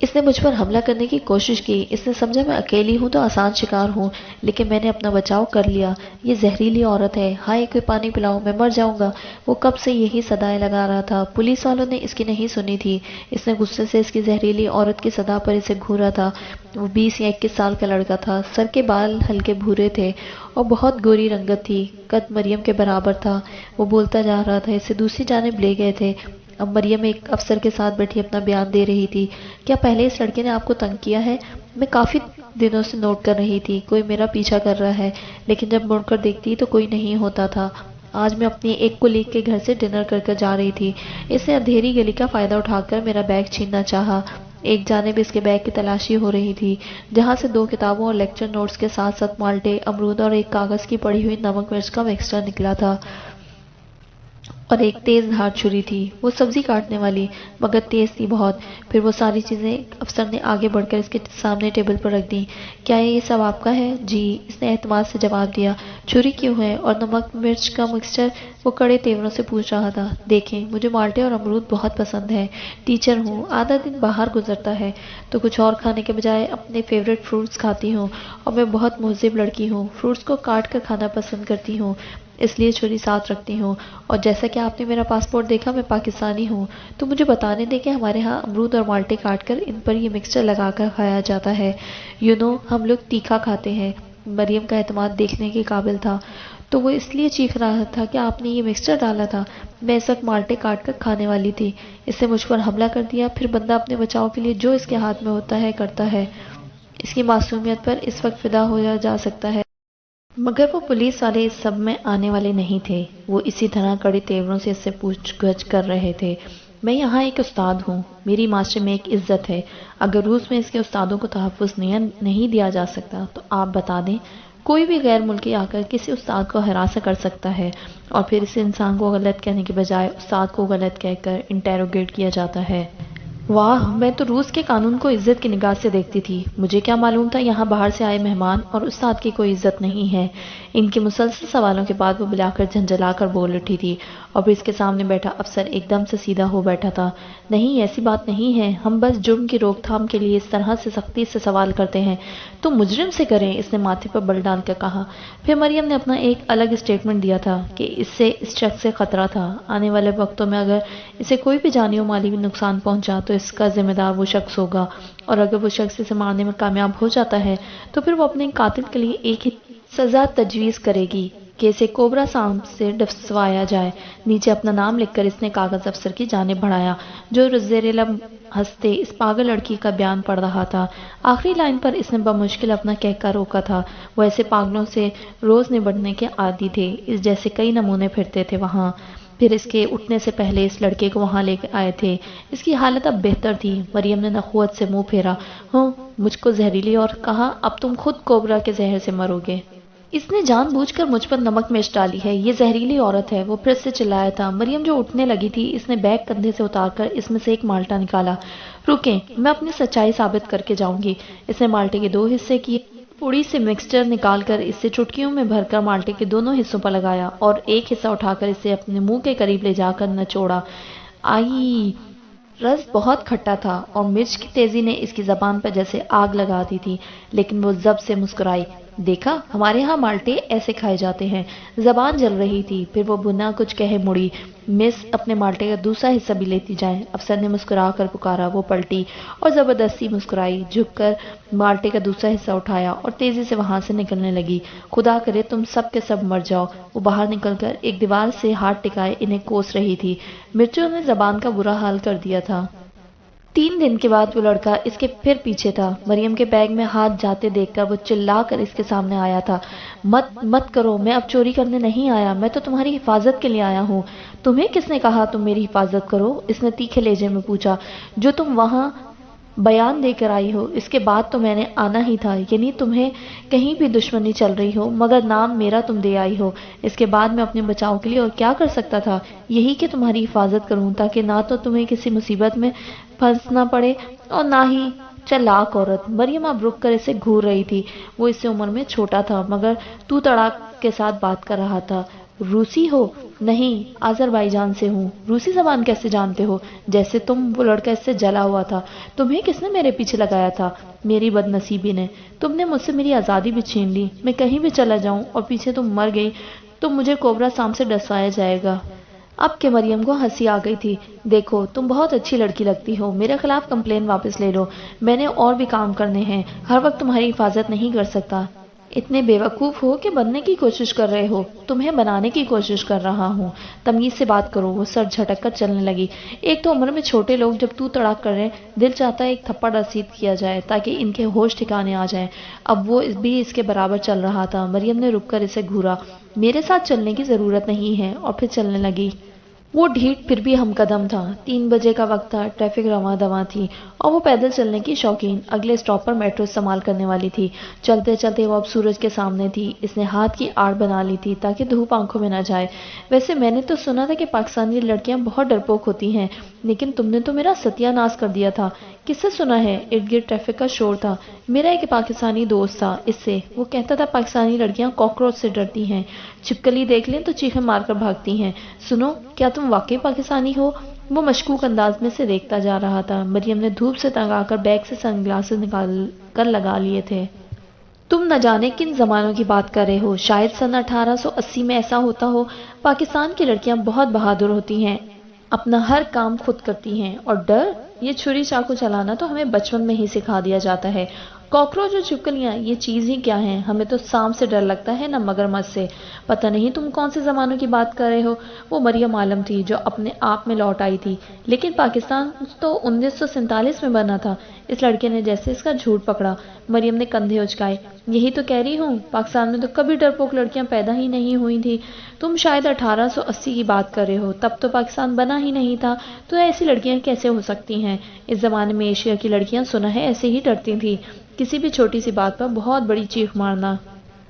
اس نے مجھ پر حملہ کرنے کی کوشش کی۔ اس نے سمجھا میں اکیلی ہوں تو آسان شکار ہوں، لیکن میں نے اپنا بچاؤ کر لیا۔ یہ زہریلی عورت ہے، ہائے کوئی پانی پلاؤ، میں مر جاؤں گا۔ وہ کب سے یہی صدائیں لگا رہا تھا۔ پولیس والوں نے اس کی نہیں سنی تھی۔ اس نے غصے سے اس کی زہریلی عورت کی صدا پر اسے گھورا تھا۔ وہ 20 یا 21 سال کا لڑکا تھا، سر کے بال ہلکے بھورے تھے اور بہت گوری رنگت تھی، قد مریم کے برابر تھا۔ وہ بولتا جا رہا تھا، اسے دوسری جانب لے گئے تھے۔ اب مریم ایک افسر کے ساتھ بیٹھی اپنا بیان دے رہی تھی۔ کیا پہلے اس لڑکے نے آپ کو تنگ کیا ہے؟ میں کافی دنوں سے نوٹ کر رہی تھی، کوئی میرا پیچھا کر رہا ہے، لیکن جب مڑ کر دیکھتی تو کوئی نہیں ہوتا تھا۔ آج میں اپنی ایک کولیگ کے گھر سے ڈنر کر جا رہی تھی، اس نے اندھیری گلی کا فائدہ اٹھا کر میرا بیگ چھیننا چاہا۔ ایک جانب اس کے بیگ کی تلاشی ہو رہی تھی، جہاں سے 2 کتابوں اور لیکچر نوٹس کے ساتھ ساتھ مالٹے، امرود اور ایک کاغذ کی پڑی ہوئی نمک مرچ کا مکسچر نکلا تھا، اور ایک تیز دھار چھری تھی، وہ سبزی کاٹنے والی، مگر تیز تھی بہت۔ پھر وہ ساری چیزیں افسر نے آگے بڑھ کر اس کے سامنے ٹیبل پر رکھ دیں۔ کیا یہ سب آپ کا ہے؟ جی، اس نے اعتماد سے جواب دیا۔ چھری کیوں ہے اور نمک مرچ کا مکسچر؟ وہ کڑے تیوروں سے پوچھ رہا تھا۔ دیکھیں، مجھے مالٹے اور امرود بہت پسند ہے، ٹیچر ہوں، آدھا دن باہر گزرتا ہے تو کچھ اور کھانے کے بجائے اپنے فیوریٹ فروٹس کھاتی ہوں، اور میں بہت مہذب لڑکی ہوں، فروٹس کو کاٹ کر کھانا پسند کرتی ہوں، اس لیے چھری ساتھ رکھتی ہوں۔ اور جیسا کہ آپ نے میرا پاسپورٹ دیکھا، میں پاکستانی ہوں، تو مجھے بتانے دیں کہ ہمارے ہاں امرود اور مالٹے کاٹ کر ان پر یہ مکسچر لگا کر کھایا جاتا ہے۔ ہم لوگ تیکھا کھاتے ہیں۔ مریم کا اعتماد دیکھنے کے قابل تھا، تو وہ اس لیے چیخ رہا تھا کہ آپ نے یہ مکسچر ڈالا تھا۔ میں اس وقت مالٹے کاٹ کر کھانے والی تھی، اس نے مجھ پر حملہ کر دیا۔ پھر بندہ اپنے بچاؤ کے لیے جو اس کے ہاتھ میں ہوتا ہے کرتا ہے۔ اس کی معصومیت پر اس وقت فدا ہو جا سکتا ہے، مگر وہ پولیس والے اس سب میں آنے والے نہیں تھے۔ وہ اسی طرح کڑے تیوروں سے اس سے پوچھ گچھ کر رہے تھے۔ میں یہاں ایک استاد ہوں، میری معاشرے میں ایک عزت ہے، اگر روس میں اس کے استادوں کو تحفظ نہیں دیا جا سکتا تو آپ بتا دیں، کوئی بھی غیر ملکی آ کر کسی استاد کو ہراساں کر سکتا ہے، اور پھر اس انسان کو غلط کہنے کے بجائے استاد کو غلط کہہ کر انٹیروگیٹ کیا جاتا ہے۔ واہ، میں تو روس کے قانون کو عزت کی نگاہ سے دیکھتی تھی، مجھے کیا معلوم تھا یہاں باہر سے آئے مہمان اور استاد کی کوئی عزت نہیں ہے۔ ان کے مسلسل سوالوں کے بعد وہ بلا کر جھنجھلا کر بول اٹھی تھی، اور پھر اس کے سامنے بیٹھا افسر ایک دم سے سیدھا ہو بیٹھا تھا۔ نہیں، ایسی بات نہیں ہے، ہم بس جرم کی روک تھام کے لیے اس طرح سے سختی سے سوال کرتے ہیں، تو مجرم سے کریں، اس نے ماتھے پر بل ڈال کر کہا۔ پھر مریم نے اپنا ایک الگ اسٹیٹمنٹ دیا تھا کہ اس شخص سے خطرہ تھا، آنے والے وقتوں میں اگر اسے کوئی بھی جانی و مالی نقصان پہنچا تو اس کا ذمہ دار وہ شخص ہوگا، اور اگر وہ شخص اسے مارنے میں کامیاب ہو جاتا ہے تو پھر وہ اپنے قاتل کے لیے ایک ہی سزا تجویز کرے گی کہ اسے کوبرا سانپ سے ڈسوایا جائے۔ نیچے اپنا نام لکھ کر اس نے کاغذ افسر کی جانب بڑھایا جو زیر لب ہنستے اس پاگل لڑکی کا بیان پڑھ رہا تھا۔ آخری لائن پر اس نے بمشکل اپنا کہکا روکا تھا۔ وہ ایسے پاگلوں سے روز نبٹنے کے عادی تھے، اس جیسے کئی نمونے پھرتے تھے وہاں۔ پھر اس کے اٹھنے سے پہلے اس لڑکے کو وہاں لے آئے تھے۔ اس کی حالت اب بہتر تھی۔ مریم نے نخوت سے منہ پھیرا۔ ہوں، مجھ کو زہریلی اور کہا اب تم خود کوبرا کے زہر سے مرو گے۔ اس نے جان بوجھ کر مجھ پر نمک مرچ ڈالی ہے، یہ زہریلی عورت ہے، وہ پھر سے چلایا تھا۔ مریم جو اٹھنے لگی تھی، اس نے بیگ کندھے سے اتار کر اس میں سے ایک مالٹا نکالا۔ رکیں، میں اپنی سچائی ثابت کر کے جاؤں گی۔ اس نے مالٹے کے 2 حصے کیے، پوڑی سے مکسچر نکال کر اسے چٹکیوں میں بھر کر مالٹے کے دونوں حصوں پر لگایا اور ایک حصہ اٹھا کر اسے اپنے منہ کے قریب لے جا کر نچوڑا۔ آئی، رس بہت کھٹا تھا اور مرچ کی تیزی نے اس کی زبان پر جیسے آگ لگا دی تھی، لیکن وہ ضبط سے مسکرائی۔ دیکھا، ہمارے ہاں مالٹے ایسے کھائے جاتے ہیں۔ زبان جل رہی تھی، پھر وہ بنا کچھ کہے مڑی۔ مس، اپنے مالٹے کا دوسرا حصہ بھی لیتی جائیں، افسر نے مسکرا کر پکارا۔ وہ پلٹی اور زبردستی مسکرائی، جھک کر مالٹے کا دوسرا حصہ اٹھایا اور تیزی سے وہاں سے نکلنے لگی۔ خدا کرے تم سب کے سب مر جاؤ۔ وہ باہر نکل کر ایک دیوار سے ہاتھ ٹکائے انہیں کوس رہی تھی۔ مرچوں نے زبان کا برا حال کر دیا تھا۔ 3 دن کے بعد وہ لڑکا اس کے پھر پیچھے تھا۔ مریم کے بیگ میں ہاتھ جاتے دیکھ کر وہ چلا کر اس کے سامنے آیا تھا۔ مت کرو، میں اب چوری کرنے نہیں آیا، میں تو تمہاری حفاظت کے لیے آیا ہوں۔ تمہیں کس نے کہا تم میری حفاظت کرو؟ اس نے تیکھے لہجے میں پوچھا۔ جو تم وہاں بیان دے کر آئی ہو، اس کے بعد تو میں نے آنا ہی تھا، یعنی تمہیں کہیں بھی دشمنی چل رہی ہو مگر نام میرا تم دے آئی ہو۔ اس کے بعد میں اپنے بچاؤ کے لیے اور کیا کر سکتا تھا؟ یہی کہ تمہاری حفاظت کروں تاکہ نہ تو تمہیں کسی مصیبت میں پھنسنا پڑے اور نہ ہی چلاک عورت۔ مریم اب رک کر اسے گھور رہی تھی۔ وہ اس سے عمر میں چھوٹا تھا مگر تو تڑاک کے ساتھ بات کر رہا تھا۔ روسی ہو؟ نہیں، آذربائیجان سے ہوں۔ روسی زبان کیسے جانتے ہو؟ جیسے تم۔ وہ لڑکا اس سے جلا ہوا تھا۔ تمہیں کس نے میرے پیچھے لگایا تھا؟ میری بد نصیبی نے۔ تم نے مجھ سے میری آزادی بھی چھین لی۔ میں کہیں بھی چلا جاؤں اور پیچھے تم مر گئی تو مجھے کوبرا سانپ سے ڈسوایا جائے گا۔ اب کہ مریم کو ہنسی آ گئی تھی۔ دیکھو، تم بہت اچھی لڑکی لگتی ہو، میرے خلاف کمپلین واپس لے لو، میں نے اور بھی کام کرنے ہیں، ہر وقت تمہاری حفاظت نہیں کر سکتا۔ اتنے بے وقوف ہو کہ بننے کی کوشش کر رہے ہو؟ تمہیں بنانے کی کوشش کر رہا ہوں۔ تمیز سے بات کرو۔ وہ سر جھٹک کر چلنے لگی۔ ایک تو عمر میں چھوٹے لوگ جب تو تڑاک کر رہے، دل چاہتا ہے ایک تھپڑ رسید کیا جائے تاکہ ان کے ہوش ٹھکانے آ جائیں۔ اب وہ بھی اس کے برابر چل رہا تھا۔ مریم نے رک کر اسے گھورا۔ میرے ساتھ چلنے کی ضرورت نہیں ہے، اور پھر چلنے لگی۔ وہ ڈھیٹ پھر بھی ہم قدم تھا۔ 3 بجے کا وقت تھا، ٹریفک رواں دواں تھی اور وہ پیدل چلنے کی شوقین۔ اگلے اسٹاپ پر میٹرو استعمال کرنے والی تھی۔ چلتے چلتے وہ اب سورج کے سامنے تھی۔ اس نے ہاتھ کی آڑ بنا لی تھی تاکہ دھوپ آنکھوں میں نہ جائے۔ ویسے میں نے تو سنا تھا کہ پاکستانی لڑکیاں بہت ڈرپوک ہوتی ہیں، لیکن تم نے تو میرا ستیہ ناش کر دیا تھا۔ کس سے سنا ہے؟ ارد گرد ٹریفک کا شور تھا۔ میرا ایک پاکستانی دوست تھا، اس سے۔ وہ کہتا تھا پاکستانی لڑکیاں کاکروچ سے ڈرتی ہیں، چھپکلی دیکھ لیں تو چیخیں مار کر بھاگتی ہیں۔ سنو، کیا تم واقعی پاکستانی ہو؟ وہ مشکوک انداز میں سے دیکھتا جا رہا تھا۔ مریم نے دھوپ سے تنگ آ کر بیگ سے سن گلاسز نکال کر لگا لیے تھے۔ تم نہ جانے کن زمانوں کی بات کر رہے ہو، شاید سن 1880 میں ایسا ہوتا ہو۔ پاکستان کی لڑکیاں بہت بہادر ہوتی ہیں، اپنا ہر کام خود کرتی ہیں، اور ڈر، یہ چھری چاقو چلانا تو ہمیں بچپن میں ہی سکھا دیا جاتا ہے۔ کاکروچ اور چھپکلیاں یہ چیز ہی کیا ہیں؟ ہمیں تو سانپ سے ڈر لگتا ہے، نہ مگرمچھ سے۔ پتہ نہیں تم کون سے زمانوں کی بات کر رہے ہو۔ وہ مریم عالم تھی جو اپنے آپ میں لوٹ آئی تھی۔ لیکن پاکستان تو 1947 میں بنا تھا۔ اس لڑکے نے جیسے اس کا جھوٹ پکڑا۔ مریم نے کندھے اچکائے۔ یہی تو کہہ رہی ہوں، پاکستان میں تو کبھی ڈرپوک لڑکیاں پیدا ہی نہیں ہوئی تھی۔ تم شاید 1880 کی بات کر رہے ہو، تب تو پاکستان بنا ہی نہیں تھا، تو ایسی لڑکیاں کیسے ہو سکتی ہیں؟ اس زمانے میں ایشیا کی لڑکیاں سنا ہے ایسے ہی ڈرتی تھیں، کسی بھی چھوٹی سی بات پر بہت بڑی چیخ مارنا،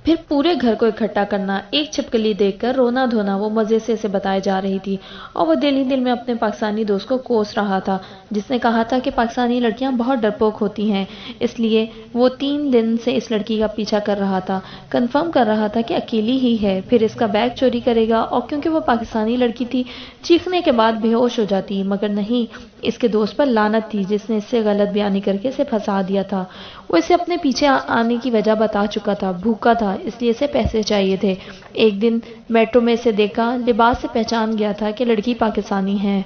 پھر پورے گھر کو اکٹھا کرنا۔ ایک چھپکلی دیکھ کر رونا دھونا وہ مزے سے اسے بتائے جا رہی تھی، اور وہ دل ہی دل میں اپنے پاکستانی دوست کو کوس رہا تھا جس نے کہا تھا کہ پاکستانی لڑکیاں بہت ڈرپوک ہوتی ہیں۔ اس لیے وہ 3 دن سے اس لڑکی کا پیچھا کر رہا تھا، کنفرم کر رہا تھا کہ اکیلی ہی ہے، پھر اس کا بیگ چوری کرے گا، اور کیونکہ وہ پاکستانی لڑکی تھی چیخنے کے بعد بے ہوش ہو جاتی، مگر نہیں، اس کے دوست پر لعنت تھی جس نے اس سے غلط بیانی کر کے اسے پھنسا دیا تھا۔ وہ اسے اپنے پیچھے آنے کی وجہ بتا چکا تھا، بھوکا تھا، اس لیے اسے پیسے چاہیے تھے۔ ایک دن میٹرو میں اسے دیکھا، لباس سے پہچان گیا تھا کہ لڑکی پاکستانی ہے۔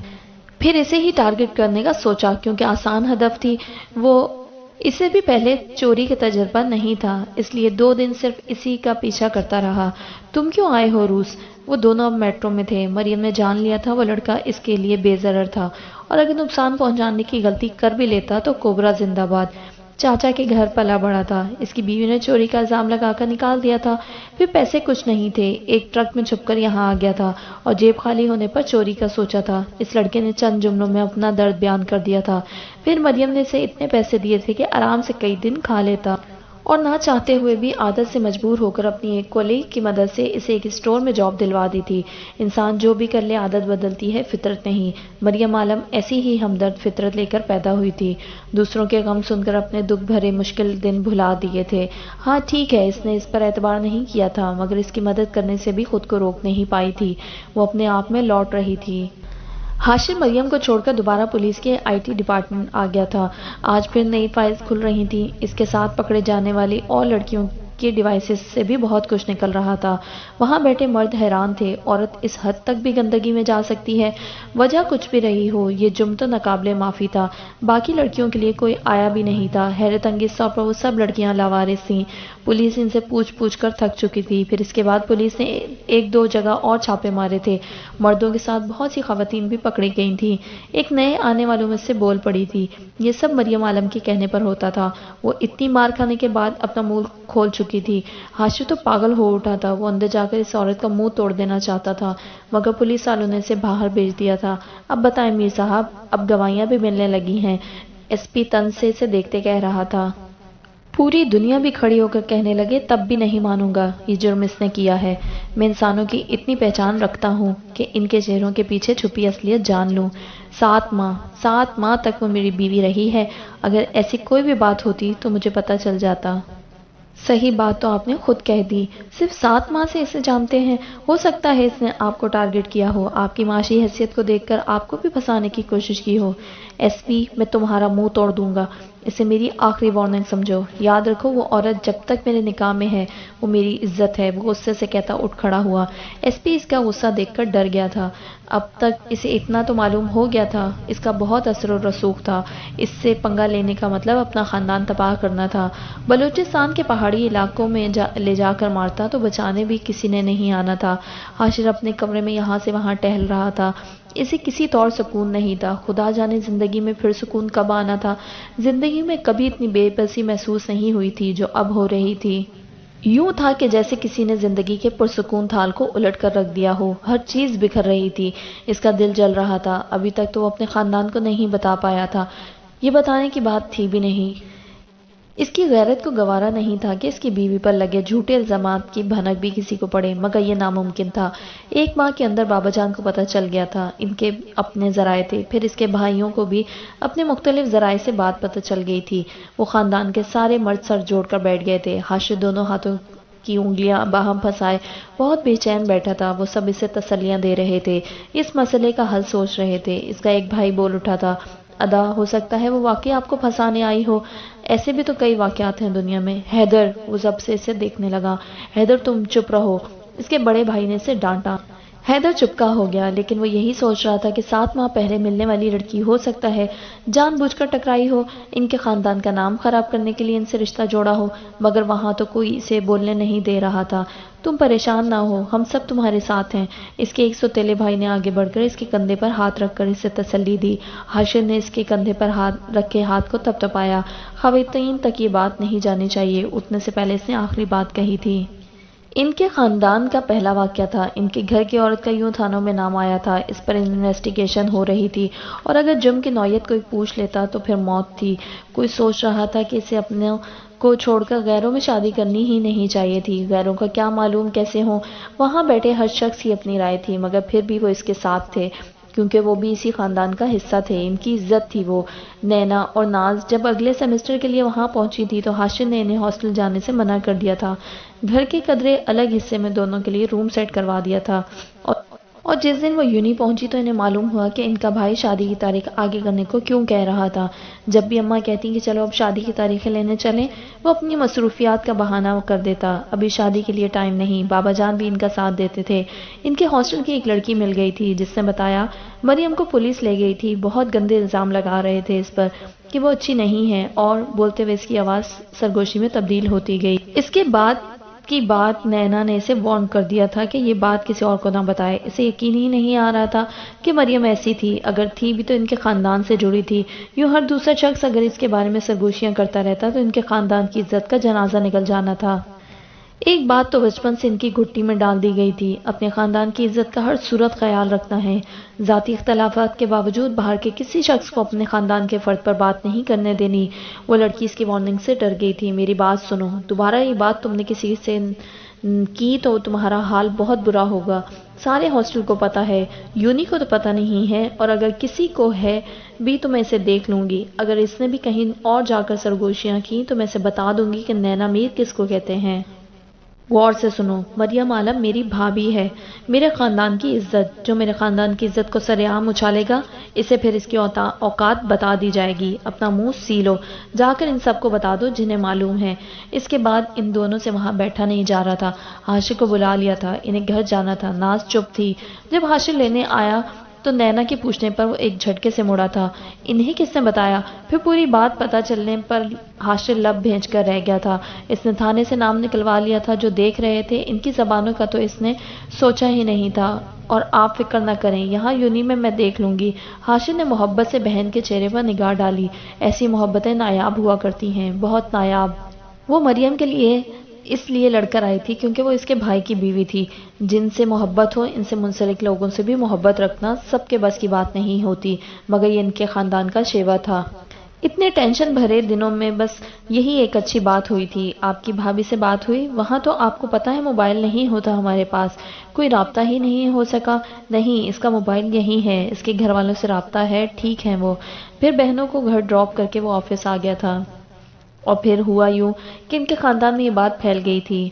پھر اسے ہی ٹارگٹ کرنے کا سوچا کیونکہ آسان ہدف تھی وہ، اسے بھی پہلے چوری کا تجربہ نہیں تھا، اس لیے 2 دن صرف اسی کا پیچھا کرتا رہا۔ تم کیوں آئے ہو روس؟ وہ دونوں اب میٹرو میں تھے۔ مریم نے جان لیا تھا وہ لڑکا اس کے لیے بے ضرر تھا، اور اگر نقصان پہنچانے کی غلطی کر بھی لیتا تو کوبرا زندہ باد۔ چاچا کے گھر پلا بڑا تھا، اس کی بیوی نے چوری کا الزام لگا کر نکال دیا تھا، پھر پیسے کچھ نہیں تھے، ایک ٹرک میں چھپ کر یہاں آ گیا تھا اور جیب خالی ہونے پر چوری کا سوچا تھا۔ اس لڑکے نے چند جملوں میں اپنا درد بیان کر دیا تھا۔ پھر مریم نے اسے اتنے پیسے دیے تھے کہ آرام سے کئی دن کھا لیتا، اور نہ چاہتے ہوئے بھی عادت سے مجبور ہو کر اپنی ایک کولیگ کی مدد سے اسے ایک اسٹور میں جاب دلوا دی تھی۔ انسان جو بھی کر لے عادت بدلتی ہے، فطرت نہیں۔ مریم عالم ایسی ہی ہمدرد فطرت لے کر پیدا ہوئی تھی، دوسروں کے غم سن کر اپنے دکھ بھرے مشکل دن بھلا دیے تھے۔ ہاں ٹھیک ہے، اس نے اس پر اعتبار نہیں کیا تھا، مگر اس کی مدد کرنے سے بھی خود کو روک نہیں پائی تھی، وہ اپنے آپ میں لوٹ رہی تھی۔ ہاشم مریم کو چھوڑ کر دوبارہ پولیس کے IT ڈپارٹمنٹ آ گیا تھا۔ آج پھر نئی فائلز کھل رہی تھیں، اس کے ساتھ پکڑے جانے والی اور لڑکیوں کے ڈیوائسز سے بھی بہت کچھ نکل رہا تھا۔ وہاں بیٹھے مرد حیران تھے، عورت اس حد تک بھی گندگی میں جا سکتی ہے؟ وجہ کچھ بھی رہی ہو، یہ جرم تو ناقابل معافی تھا۔ باقی لڑکیوں کے لیے کوئی آیا بھی نہیں تھا۔ حیرت انگیز طور پر وہ سب لڑکیاں لاوارث تھیں، پولیس ان سے پوچھ کر تھک چکی تھی۔ پھر اس کے بعد پولیس نے 1-2 جگہ اور چھاپے مارے تھے، مردوں کے ساتھ بہت سی خواتین بھی پکڑی گئی تھیں۔ ایک نئے آنے والوں میں سے بول پڑی تھی، یہ سب مریم عالم کے کہنے پر ہوتا تھا، وہ اتنی مار کھانے کے بعد اپنا منہ کھول چکی تھی۔ ہاشم تو پاگل ہو اٹھا تھا، وہ اندر جا کر اس عورت کا منہ توڑ دینا چاہتا تھا، مگر پولیس والوں نے اسے باہر بھیج دیا تھا۔ اب بتائیں میر صاحب، اب گواہیاں بھی ملنے لگی ہیں، SP طنز سے اسے دیکھتے کہہ رہا تھا۔ پوری دنیا بھی کھڑی ہو کر کہنے لگے تب بھی نہیں مانوں گا، یہ جرم اس نے کیا ہے۔ میں انسانوں کی اتنی پہچان رکھتا ہوں کہ ان کے چہروں کے پیچھے چھپی اصلیت جان لوں۔ 7 ماہ تک وہ میری بیوی رہی ہے، اگر ایسی کوئی بھی بات ہوتی تو مجھے پتہ چل جاتا۔ صحیح بات تو آپ نے خود کہہ دی، صرف 7 ماہ سے اسے جانتے ہیں، ہو سکتا ہے اس نے آپ کو ٹارگٹ کیا ہو، آپ کی معاشی حیثیت کو دیکھ کر آپ کو بھی پھنسانے کی کوشش کی ہو۔ SP میں تمہارا منہ توڑ دوں گا، اسے میری آخری وارننگ سمجھو۔ یاد رکھو وہ عورت جب تک میرے نکاح میں ہے وہ میری عزت ہے۔ وہ غصے سے کہتا اٹھ کھڑا ہوا۔ SP اس کا غصہ دیکھ کر ڈر گیا تھا، اب تک اسے اتنا تو معلوم ہو گیا تھا، اس کا بہت اثر و رسوخ تھا، اس سے پنگا لینے کا مطلب اپنا خاندان تباہ کرنا تھا۔ بلوچستان کے پہاڑی علاقوں میں لے جا کر مارتا تو بچانے بھی کسی نے نہیں آنا تھا۔ ہاشم اپنے کمرے میں یہاں سے وہاں ٹہل رہا تھا، اسے کسی طور سکون نہیں تھا، خدا جانے زندگی میں پھر سکون کب آنا تھا۔ زندگی میں کبھی اتنی بے بسی محسوس نہیں ہوئی تھی جو اب ہو رہی تھی۔ یوں تھا کہ جیسے کسی نے زندگی کے پرسکون تھال کو الٹ کر رکھ دیا ہو، ہر چیز بکھر رہی تھی، اس کا دل جل رہا تھا۔ ابھی تک تو وہ اپنے خاندان کو نہیں بتا پایا تھا، یہ بتانے کی بات تھی بھی نہیں۔ اس کی غیرت کو گوارا نہیں تھا کہ اس کی بیوی پر لگے جھوٹے الزامات کی بھنک بھی کسی کو پڑے، مگر یہ ناممکن تھا۔ 1 ماہ کے اندر بابا جان کو پتہ چل گیا تھا، ان کے اپنے ذرائع تھے، پھر اس کے بھائیوں کو بھی اپنے مختلف ذرائع سے بات پتہ چل گئی تھی۔ وہ خاندان کے سارے مرد سر جوڑ کر بیٹھ گئے تھے۔ ہاشم دونوں ہاتھوں کی انگلیاں باہم پھنسائے بہت بے چین بیٹھا تھا، وہ سب اسے تسلیاں دے رہے تھے، اس مسئلے کا حل سوچ رہے تھے۔ اس کا ایک بھائی بول اٹھا تھا، ادا ہو سکتا ہے وہ واقعی آپ کو پھنسانے آئی ہو، ایسے بھی تو کئی واقعات ہیں دنیا میں۔ حیدر، وہ ضبط سے اسے دیکھنے لگا، حیدر تم چپ رہو، اس کے بڑے بھائی نے اسے ڈانٹا۔ حیدر چپکا ہو گیا، لیکن وہ یہی سوچ رہا تھا کہ 7 ماہ پہلے ملنے والی لڑکی ہو سکتا ہے جان بوجھ کر ٹکرائی ہو، ان کے خاندان کا نام خراب کرنے کے لیے ان سے رشتہ جوڑا ہو، مگر وہاں تو کوئی اسے بولنے نہیں دے رہا تھا۔ تم پریشان نہ ہو، ہم سب تمہارے ساتھ ہیں، اس کے ایک سوتیلے بھائی نے آگے بڑھ کر اس کے کندھے پر ہاتھ رکھ کر اسے تسلی دی۔ ہاشم نے اس کے کندھے پر ہاتھ رکھے ہاتھ کو تپتپایا۔ خواتین تک یہ بات نہیں جانی چاہیے، اٹھنے سے پہلے اس نے آخری بات کہی تھی۔ ان کے خاندان کا پہلا واقعہ تھا، ان کے گھر کی عورت کا یوں تھانوں میں نام آیا تھا، اس پر انویسٹیگیشن ہو رہی تھی، اور اگر جرم کی نوعیت کوئی پوچھ لیتا تو پھر موت تھی۔ کوئی سوچ رہا تھا کہ اسے اپنے کو چھوڑ کر غیروں میں شادی کرنی ہی نہیں چاہیے تھی، غیروں کا کیا معلوم کیسے ہوں، وہاں بیٹھے ہر شخص کی اپنی رائے تھی، مگر پھر بھی وہ اس کے ساتھ تھے کیونکہ وہ بھی اسی خاندان کا حصہ تھے، ان کی عزت تھی وہ۔ نینا اور ناز جب اگلے سیمسٹر کے لیے وہاں پہنچی تھی تو ہاشم نے انہیں ہاسٹل جانے سے منع کر دیا تھا، گھر کے قدرے الگ حصے میں دونوں کے لیے روم سیٹ کروا دیا تھا، اور جس دن وہ یونی پہنچی تو انہیں معلوم ہوا کہ ان کا بھائی شادی کی تاریخ آگے کرنے کو کیوں کہہ رہا تھا۔ جب بھی اماں کہتی کہ چلو اب شادی کی تاریخیں لینے چلیں، وہ اپنی مصروفیات کا بہانہ کر دیتا، ابھی شادی کے لیے ٹائم نہیں۔ بابا جان بھی ان کا ساتھ دیتے تھے۔ ان کے ہاسٹل کی ایک لڑکی مل گئی تھی جس نے بتایا مریم کو پولیس لے گئی تھی، بہت گندے الزام لگا رہے تھے اس پر کہ وہ اچھی نہیں ہے، اور بولتے ہوئے اس کی آواز سرگوشی میں تبدیل ہوتی گئی۔ اس کے بعد کی بات نینا نے اسے وارن کر دیا تھا کہ یہ بات کسی اور کو نہ بتائے۔ اسے یقین ہی نہیں آ رہا تھا کہ مریم ایسی تھی، اگر تھی بھی تو ان کے خاندان سے جڑی تھی۔ یوں ہر دوسرا شخص اگر اس کے بارے میں سرگوشیاں کرتا رہتا تو ان کے خاندان کی عزت کا جنازہ نکل جانا تھا۔ ایک بات تو بچپن سے ان کی گھٹی میں ڈال دی گئی تھی، اپنے خاندان کی عزت کا ہر صورت خیال رکھنا ہے۔ ذاتی اختلافات کے باوجود باہر کے کسی شخص کو اپنے خاندان کے فرد پر بات نہیں کرنے دینی۔ وہ لڑکی اس کی وارننگ سے ڈر گئی تھی۔ میری بات سنو، دوبارہ یہ بات تم نے کسی سے کی تو تمہارا حال بہت برا ہوگا۔ سارے ہاسٹل کو پتا ہے، یونی کو تو پتا نہیں ہے، اور اگر کسی کو ہے بھی تو میں اسے دیکھ لوں گی۔ اگر اس نے بھی کہیں اور جا کر سرگوشیاں کی تو میں اسے بتا دوں گی کہ نینا میر کس کو کہتے ہیں۔ غور سے سنو، مریم عالم میری بھابھی ہے، میرے خاندان کی عزت، جو میرے خاندان کی عزت کو سر عام اچھالے گا اسے پھر اس کی اوقات بتا دی جائے گی۔ اپنا منہ سی لو، جا کر ان سب کو بتا دو جنہیں معلوم ہے۔ اس کے بعد ان دونوں سے وہاں بیٹھا نہیں جا رہا تھا۔ حاشر کو بلا لیا تھا، انہیں گھر جانا تھا۔ ناز چپ تھی۔ جب حاشر لینے آیا تو نینا کے پوچھنے پر وہ ایک جھٹکے سے مڑا تھا۔ انہیں کس نے بتایا؟ پھر پوری بات پتا چلنے پر حاشر لب بھیج کر رہ گیا تھا۔ اس نے تھانے سے نام نکلوا لیا تھا۔ جو دیکھ رہے تھے ان کی زبانوں کا تو اس نے سوچا ہی نہیں تھا۔ اور آپ فکر نہ کریں، یہاں یونی میں دیکھ لوں گی۔ حاشر نے محبت سے بہن کے چہرے پر نگاہ ڈالی۔ ایسی محبتیں نایاب ہوا کرتی ہیں، بہت نایاب۔ وہ مریم کے لیے اس لیے لڑ کر آئی تھی کیونکہ وہ اس کے بھائی کی بیوی تھی۔ جن سے محبت ہو، ان سے منسلک لوگوں سے بھی محبت رکھنا سب کے بس کی بات نہیں ہوتی، مگر یہ ان کے خاندان کا شیوا تھا۔ اتنے ٹینشن بھرے دنوں میں بس یہی ایک اچھی بات ہوئی تھی۔ آپ کی بھابھی سے بات ہوئی؟ وہاں تو آپ کو پتہ ہے موبائل نہیں ہوتا ہمارے پاس، کوئی رابطہ ہی نہیں ہو سکا۔ نہیں، اس کا موبائل یہی ہے، اس کے گھر والوں سے رابطہ ہے، ٹھیک ہے وہ۔ پھر بہنوں کو گھر ڈراپ کر کے وہ آفس آ گیا تھا، اور پھر ہوا یوں کہ ان کے خاندان میں یہ بات پھیل گئی تھی۔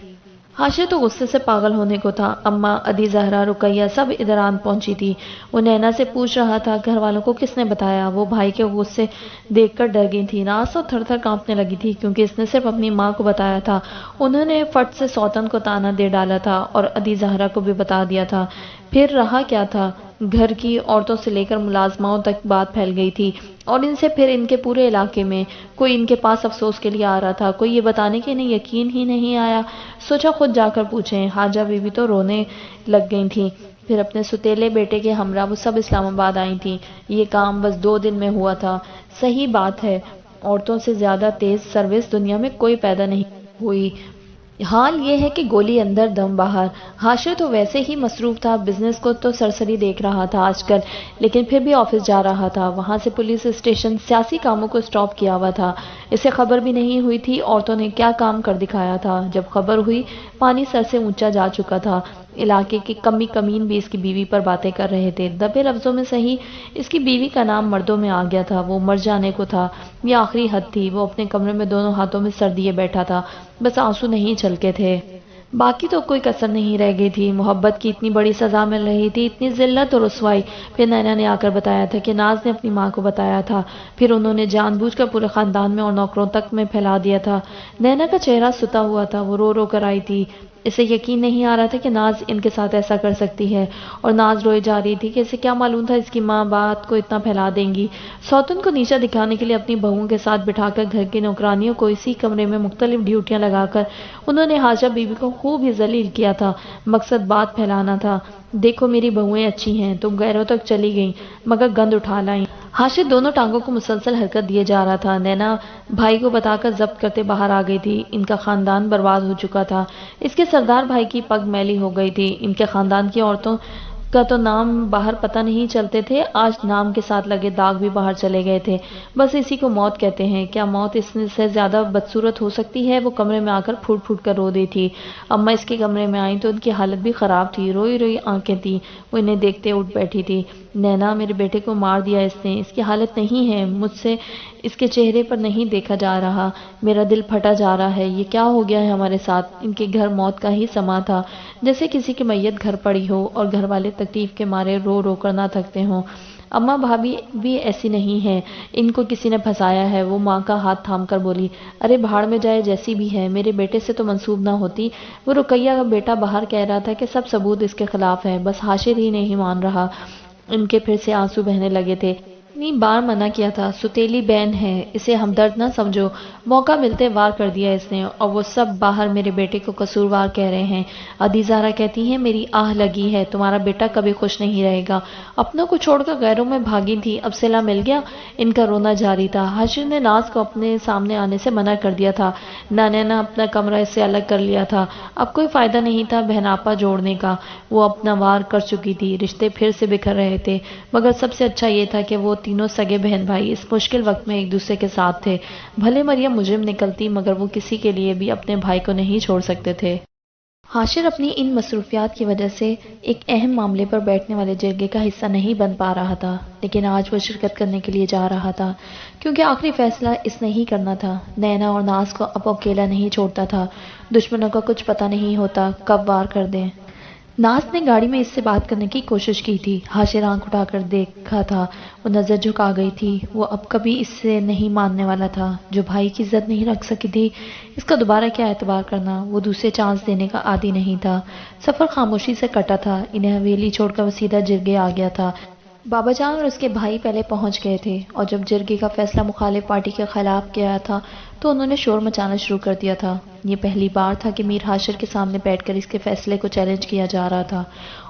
حاشر تو غصے سے پاگل ہونے کو تھا۔ اماں، ادی زہرا، رقیہ سب ادھر آن پہنچی تھی۔ وہ نینا سے پوچھ رہا تھا گھر والوں کو کس نے بتایا؟ وہ بھائی کے غصے دیکھ کر ڈر گئی تھی۔ ناز تو تھر تھر کانپنے لگی تھی کیونکہ اس نے صرف اپنی ماں کو بتایا تھا۔ انہوں نے فٹ سے سوتن کو تانا دے ڈالا تھا اور ادی زہرا کو بھی بتا دیا تھا۔ پھر رہا کیا تھا؟ گھر کی عورتوں سے لے کر ملازماؤں تک بات پھیل گئی تھی، اور ان سے پھر ان کے پورے علاقے میں۔ کوئی ان کے پاس افسوس کے لیے آ رہا تھا، کوئی یہ بتانے کے انہیں یقین ہی نہیں آیا۔ سوچا خود جا کر پوچھیں۔ حاجہ بی بی تو رونے لگ گئی تھیں۔ پھر اپنے ستیلے بیٹے کے ہمراہ وہ سب اسلام آباد آئی تھیں۔ یہ کام بس 2 دن میں ہوا تھا۔ صحیح بات ہے، عورتوں سے زیادہ تیز سروس دنیا میں کوئی پیدا نہیں ہوئی۔ حال یہ ہے کہ گولی اندر دم باہر۔ حاشر تو ویسے ہی مصروف تھا، بزنس کو تو سرسری دیکھ رہا تھا آج کل، لیکن پھر بھی آفس جا رہا تھا۔ وہاں سے پولیس اسٹیشن سیاسی کاموں کو سٹاپ کیا ہوا تھا۔ اسے خبر بھی نہیں ہوئی تھی عورتوں نے کیا کام کر دکھایا تھا۔ جب خبر ہوئی، پانی سر سے اونچا جا چکا تھا۔ علاقے کے کمین بھی اس کی بیوی پر باتیں کر رہے تھے۔ دبے لفظوں میں صحیح، اس کی بیوی کا نام مردوں میں آ گیا تھا۔ وہ مر جانے کو تھا، یہ آخری حد تھی۔ وہ اپنے کمرے میں دونوں ہاتھوں میں سر دیے بیٹھا تھا، بس آنسو نہیں چھلکے تھے۔ باقی تو کوئی کسر نہیں رہ گئی تھی۔ محبت کی اتنی بڑی سزا مل رہی تھی، اتنی ذلت اور رسوائی۔ پھر نینا نے آ کر بتایا تھا کہ ناز نے اپنی ماں کو بتایا تھا، پھر انہوں نے جان بوجھ کر پورے خاندان میں اور نوکروں تک میں پھیلا دیا تھا۔ نینا کا چہرہ ستا ہوا تھا، وہ رو رو کر آئی تھی۔ اسے یقین نہیں آ رہا تھا کہ ناز ان کے ساتھ ایسا کر سکتی ہے، اور ناز روئے جا رہی تھی کہ اسے کیا معلوم تھا اس کی ماں بات کو اتنا پھیلا دیں گی۔ سوتن کو نیچا دکھانے کے لیے اپنی بہوؤں کے ساتھ بٹھا کر گھر کی نوکرانیوں کو اسی کمرے میں مختلف ڈیوٹیاں لگا کر انہوں نے حاجہ بی بی کو خوب ہی ذلیل کیا تھا۔ مقصد بات پھیلانا تھا۔ دیکھو میری بہوئیں اچھی ہیں، تم غیروں تک چلی گئیں مگر گند اٹھا لائیں۔ حاشر دونوں ٹانگوں کو مسلسل حرکت دیے جا رہا تھا۔ نینا بھائی کو بتا کر ضبط کرتے باہر آ گئی تھی۔ ان کا خاندان برباد ہو چکا تھا۔ اس کے سردار بھائی کی پگ میلی ہو گئی تھی۔ ان کے خاندان کی عورتوں کا تو نام باہر پتہ نہیں چلتے تھے، آج نام کے ساتھ لگے داغ بھی باہر چلے گئے تھے۔ بس اسی کو موت کہتے ہیں۔ کیا موت اس سے زیادہ بدصورت ہو سکتی ہے؟ وہ کمرے میں آ کر پھوٹ پھوٹ کر رو دی تھی۔ اماں اس کے کمرے میں آئیں تو ان کی حالت بھی خراب تھی، روئی روئی آنکھیں تھیں۔ وہ انہیں دیکھتے اٹھ بیٹھی تھی۔ نینا میرے بیٹے کو مار دیا اس نے، اس کی حالت نہیں ہے، مجھ سے اس کے چہرے پر نہیں دیکھا جا رہا، میرا دل پھٹا جا رہا ہے، یہ کیا ہو گیا ہے ہمارے ساتھ۔ ان کے گھر موت کا ہی سما تھا، جیسے کسی کی میت گھر پڑی ہو اور گھر والے تکلیف کے مارے رو رو کر نہ تھکتے ہوں۔ اماں بھابھی بھی ایسی نہیں ہیں، ان کو کسی نے پھنسایا ہے، وہ ماں کا ہاتھ تھام کر بولی۔ ارے بھاڑ میں جائے جیسی بھی ہے، میرے بیٹے سے تو منسوب نہ ہوتی۔ وہ رقیہ کا بیٹا باہر کہہ رہا تھا کہ سب ثبوت اس کے خلاف ہیں، بس حاشر ہی نہیں مان رہا۔ ان کے پھر سے آنسو بہنے لگے تھے۔ اتنی بار منع کیا تھا، ستیلی بہن ہے، اسے ہمدرد نہ سمجھو۔ موقع ملتے وار کر دیا اس نے، اور وہ سب باہر میرے بیٹے کو قصوروار کہہ رہے ہیں۔ ادیزارہ کہتی ہیں میری آہ لگی ہے، تمہارا بیٹا کبھی خوش نہیں رہے گا۔ اپنوں کو چھوڑ کر غیروں میں بھاگی تھی، اب صلہ مل گیا۔ ان کا رونا جاری تھا۔ حاشر نے ناز کو اپنے سامنے آنے سے منع کر دیا تھا۔ نانے نے اپنا کمرہ اس سے الگ کر لیا تھا۔ اب کوئی فائدہ نہیں تھا بہناپا جوڑنے کا، وہ اپنا وار کر چکی تھی، رشتے پھر سے بکھر رہے تھے۔ مگر سب سے اچھا یہ تھا کہ وہ تینوں سگے بہن بھائی اس مشکل وقت میں ایک دوسرے کے ساتھ تھے۔ بھلے مریم مجرم نکلتی، مگر وہ کسی کے لیے بھی اپنے بھائی کو نہیں چھوڑ سکتے تھے۔ حاشر اپنی ان مصروفیات کی وجہ سے ایک اہم معاملے پر بیٹھنے والے جرگے کا حصہ نہیں بن پا رہا تھا، لیکن آج وہ شرکت کرنے کے لیے جا رہا تھا، کیونکہ آخری فیصلہ اس نے ہی کرنا تھا۔ نینا اور ناز کو اب اکیلا نہیں چھوڑتا تھا، دشمنوں کا کچھ پتہ نہیں ہوتا کب وار کر دیں۔ ناز نے گاڑی میں اس سے بات کرنے کی کوشش کی تھی، حاشر آنکھ اٹھا کر دیکھا تھا، وہ نظر جھکا گئی تھی۔ وہ اب کبھی اس سے نہیں ماننے والا تھا، جو بھائی کی عزت نہیں رکھ سکی تھی، اس کا دوبارہ کیا اعتبار کرنا۔ وہ دوسرے چانس دینے کا عادی نہیں تھا۔ سفر خاموشی سے کٹا تھا، انہیں حویلی چھوڑ کر وہ سیدھا جرگے آ گیا تھا۔ بابا جان اور اس کے بھائی پہلے پہنچ گئے تھے، اور جب جرگے کا فیصلہ مخالف پارٹی کے خلاف کیا تھا تو انہوں نے شور مچانا شروع کر دیا تھا۔ یہ پہلی بار تھا کہ میر حاشر کے سامنے بیٹھ کر اس کے فیصلے کو چیلنج کیا جا رہا تھا،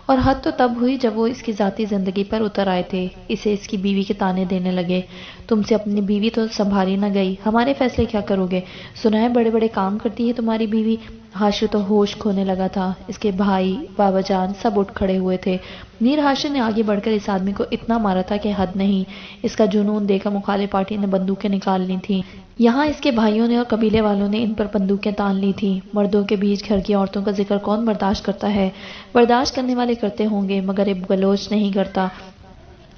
اور حد تو تب ہوئی جب وہ اس کی ذاتی زندگی پر اتر آئے تھے، اسے اس کی بیوی کے طعنے دینے لگے۔ تم سے اپنی بیوی تو سنبھالی نہ گئی، ہمارے فیصلے کیا کرو گے؟ سنا ہے بڑے بڑے کام کرتی ہے تمہاری بیوی۔ حاشر تو ہوش کھونے لگا تھا، اس کے بھائی بابا جان سب اٹھ کھڑے ہوئے تھے۔ میر حاشر نے آگے بڑھ کر اس آدمی کو اتنا مارا تھا کہ حد نہیں، اس کا جنون دیکھ کر مخالف پارٹی نے بندوقیں نکال لی تھیں۔ یہاں اس کے بھائیوں نے اور قبیلے والوں نے ان پر بندوقیں تان لی تھیں۔ مردوں کے بیچ گھر کی عورتوں کا ذکر کون برداشت کرتا ہے؟ برداشت کرنے والے کرتے ہوں گے، مگر ایک بلوچ نہیں کرتا۔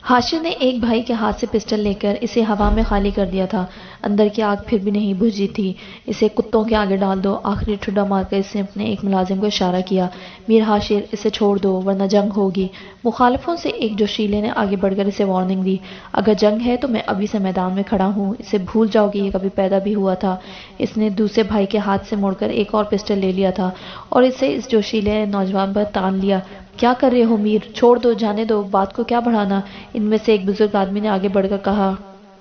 حاشر نے ایک بھائی کے ہاتھ سے پسٹل لے کر اسے ہوا میں خالی کر دیا تھا۔ اندر کی آگ پھر بھی نہیں بجھی تھی۔ اسے کتوں کے آگے ڈال دو، آخری ٹھڈا مار کر اس نے اپنے ایک ملازم کو اشارہ کیا۔ میر حاشر اسے چھوڑ دو ورنہ جنگ ہوگی۔ مخالفوں سے ایک جوشیلے نے آگے بڑھ کر اسے وارننگ دی، اگر جنگ ہے تو میں ابھی سے میدان میں کھڑا ہوں، اسے بھول جاؤ کہ یہ کبھی پیدا بھی ہوا تھا۔ اس نے دوسرے بھائی کے ہاتھ سے مڑ کر ایک اور پسٹل لے لیا تھا اور اسے اس جوشیلے نوجوان پر تان لیا۔ کیا کر رہے ہو میر؟ چھوڑ دو، جانے دو، بات کو کیا بڑھانا؟ ان میں سے ایک بزرگ آدمی نے آگے بڑھ کر کہا۔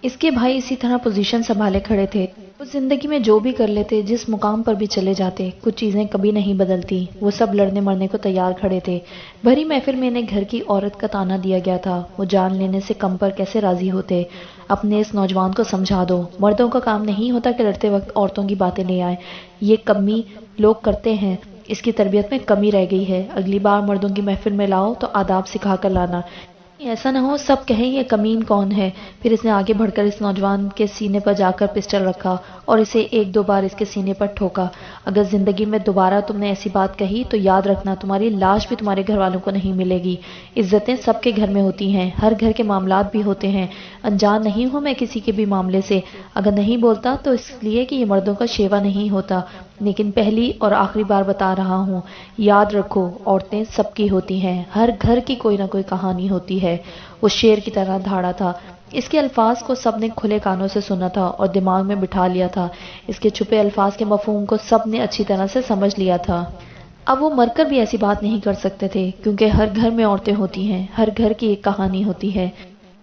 اس کے بھائی اسی طرح پوزیشن سنبھالے کھڑے تھے۔ وہ زندگی میں جو بھی کر لیتے، جس مقام پر بھی چلے جاتے، کچھ چیزیں کبھی نہیں بدلتی۔ وہ سب لڑنے مرنے کو تیار کھڑے تھے۔ بھری محفل میں انہیں گھر کی عورت کا طعنہ دیا گیا تھا، وہ جان لینے سے کم پر کیسے راضی ہوتے؟ اپنے اس نوجوان کو سمجھا دو، مردوں کا کام نہیں ہوتا کہ لڑتے وقت عورتوں کی باتیں لے آئیں، یہ کمی لوگ کرتے ہیں، اس کی تربیت میں کمی رہ گئی ہے، اگلی بار مردوں کی محفل میں لاؤ تو آداب سکھا کر لانا، ایسا نہ ہو سب کہیں یہ کمین کون ہے۔ پھر اس نے آگے بڑھ کر اس نوجوان کے سینے پر جا کر پسٹل رکھا اور اسے ایک دو بار اس کے سینے پر ٹھوکا۔ اگر زندگی میں دوبارہ تم نے ایسی بات کہی تو یاد رکھنا تمہاری لاش بھی تمہارے گھر والوں کو نہیں ملے گی۔ عزتیں سب کے گھر میں ہوتی ہیں، ہر گھر کے معاملات بھی ہوتے ہیں، انجان نہیں ہوں میں کسی کے بھی معاملے سے۔ اگر نہیں بولتا تو اس لیے کہ یہ مردوں کا شیوا نہیں ہوتا، لیکن پہلی اور آخری بار بتا رہا ہوں، یاد رکھو عورتیں سب کی ہوتی ہیں، ہر گھر کی کوئی نہ کوئی کہانی ہوتی ہے۔ وہ شیر کی طرح دھاڑا تھا۔ اس کے الفاظ کو سب نے کھلے کانوں سے سنا تھا اور دماغ میں بٹھا لیا تھا، اس کے چھپے الفاظ کے مفہوم کو سب نے اچھی طرح سے سمجھ لیا تھا۔ اب وہ مر کر بھی ایسی بات نہیں کر سکتے تھے، کیونکہ ہر گھر میں عورتیں ہوتی ہیں، ہر گھر کی ایک کہانی ہوتی ہے۔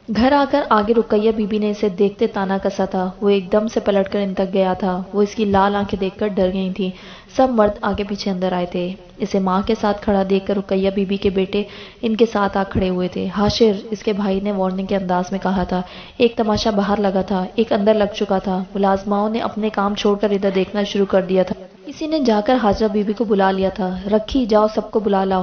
گھر آ کر آگے رقیہ بی بی نے اسے دیکھتے تانا کسا تھا، وہ ایک دم سے پلٹ کر ان تک گیا تھا، وہ اس کی لال آنکھیں دیکھ کر ڈر گئی تھیں۔ سب مرد آگے پیچھے اندر آئے تھے۔ اسے ماں کے ساتھ کھڑا دیکھ کر رقیہ بی بی کے بیٹے ان کے ساتھ آ کھڑے ہوئے تھے۔ حاشر، اس کے بھائی نے وارننگ کے انداز میں کہا تھا۔ ایک تماشا باہر لگا تھا، ایک اندر لگ چکا تھا، ملازماؤں نے اپنے کام چھوڑ کر ادھر دیکھنا شروع کر دیا تھا۔ کسی نے جا کر حاجرہ بی بی کو بلا لیا تھا۔ رکھی، جاؤ سب کو بلا لاؤ۔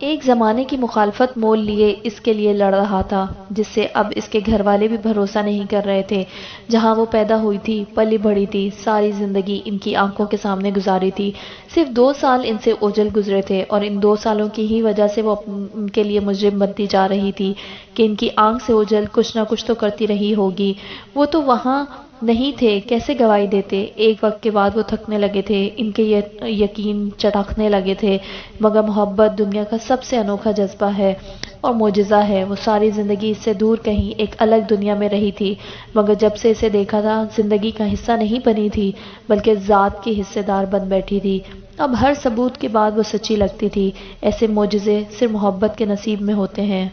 ایک زمانے کی مخالفت مول لیے اس کے لیے لڑ رہا تھا، جس سے اب اس کے گھر والے بھی بھروسہ نہیں کر رہے تھے۔ جہاں وہ پیدا ہوئی تھی، پلی بڑھی تھی، ساری زندگی ان کی آنکھوں کے سامنے گزاری تھی، صرف 2 سال ان سے اوجھل گزرے تھے، اور ان 2 سالوں کی ہی وجہ سے وہ ان کے لیے مجرم بنتی جا رہی تھی کہ ان کی آنکھ سے اوجھل کچھ نہ کچھ تو کرتی رہی ہوگی۔ وہ تو وہاں نہیں تھے، کیسے گواہی دیتے؟ ایک وقت کے بعد وہ تھکنے لگے تھے، ان کے یقین چٹکنے لگے تھے، مگر محبت دنیا کا سب سے انوکھا جذبہ ہے اور معجزہ ہے۔ وہ ساری زندگی اس سے دور کہیں ایک الگ دنیا میں رہی تھی، مگر جب سے اسے دیکھا تھا زندگی کا حصہ نہیں بنی تھی بلکہ ذات کی حصے دار بن بیٹھی تھی۔ اب ہر ثبوت کے بعد وہ سچی لگتی تھی۔ ایسے معجزے صرف محبت کے نصیب میں ہوتے ہیں۔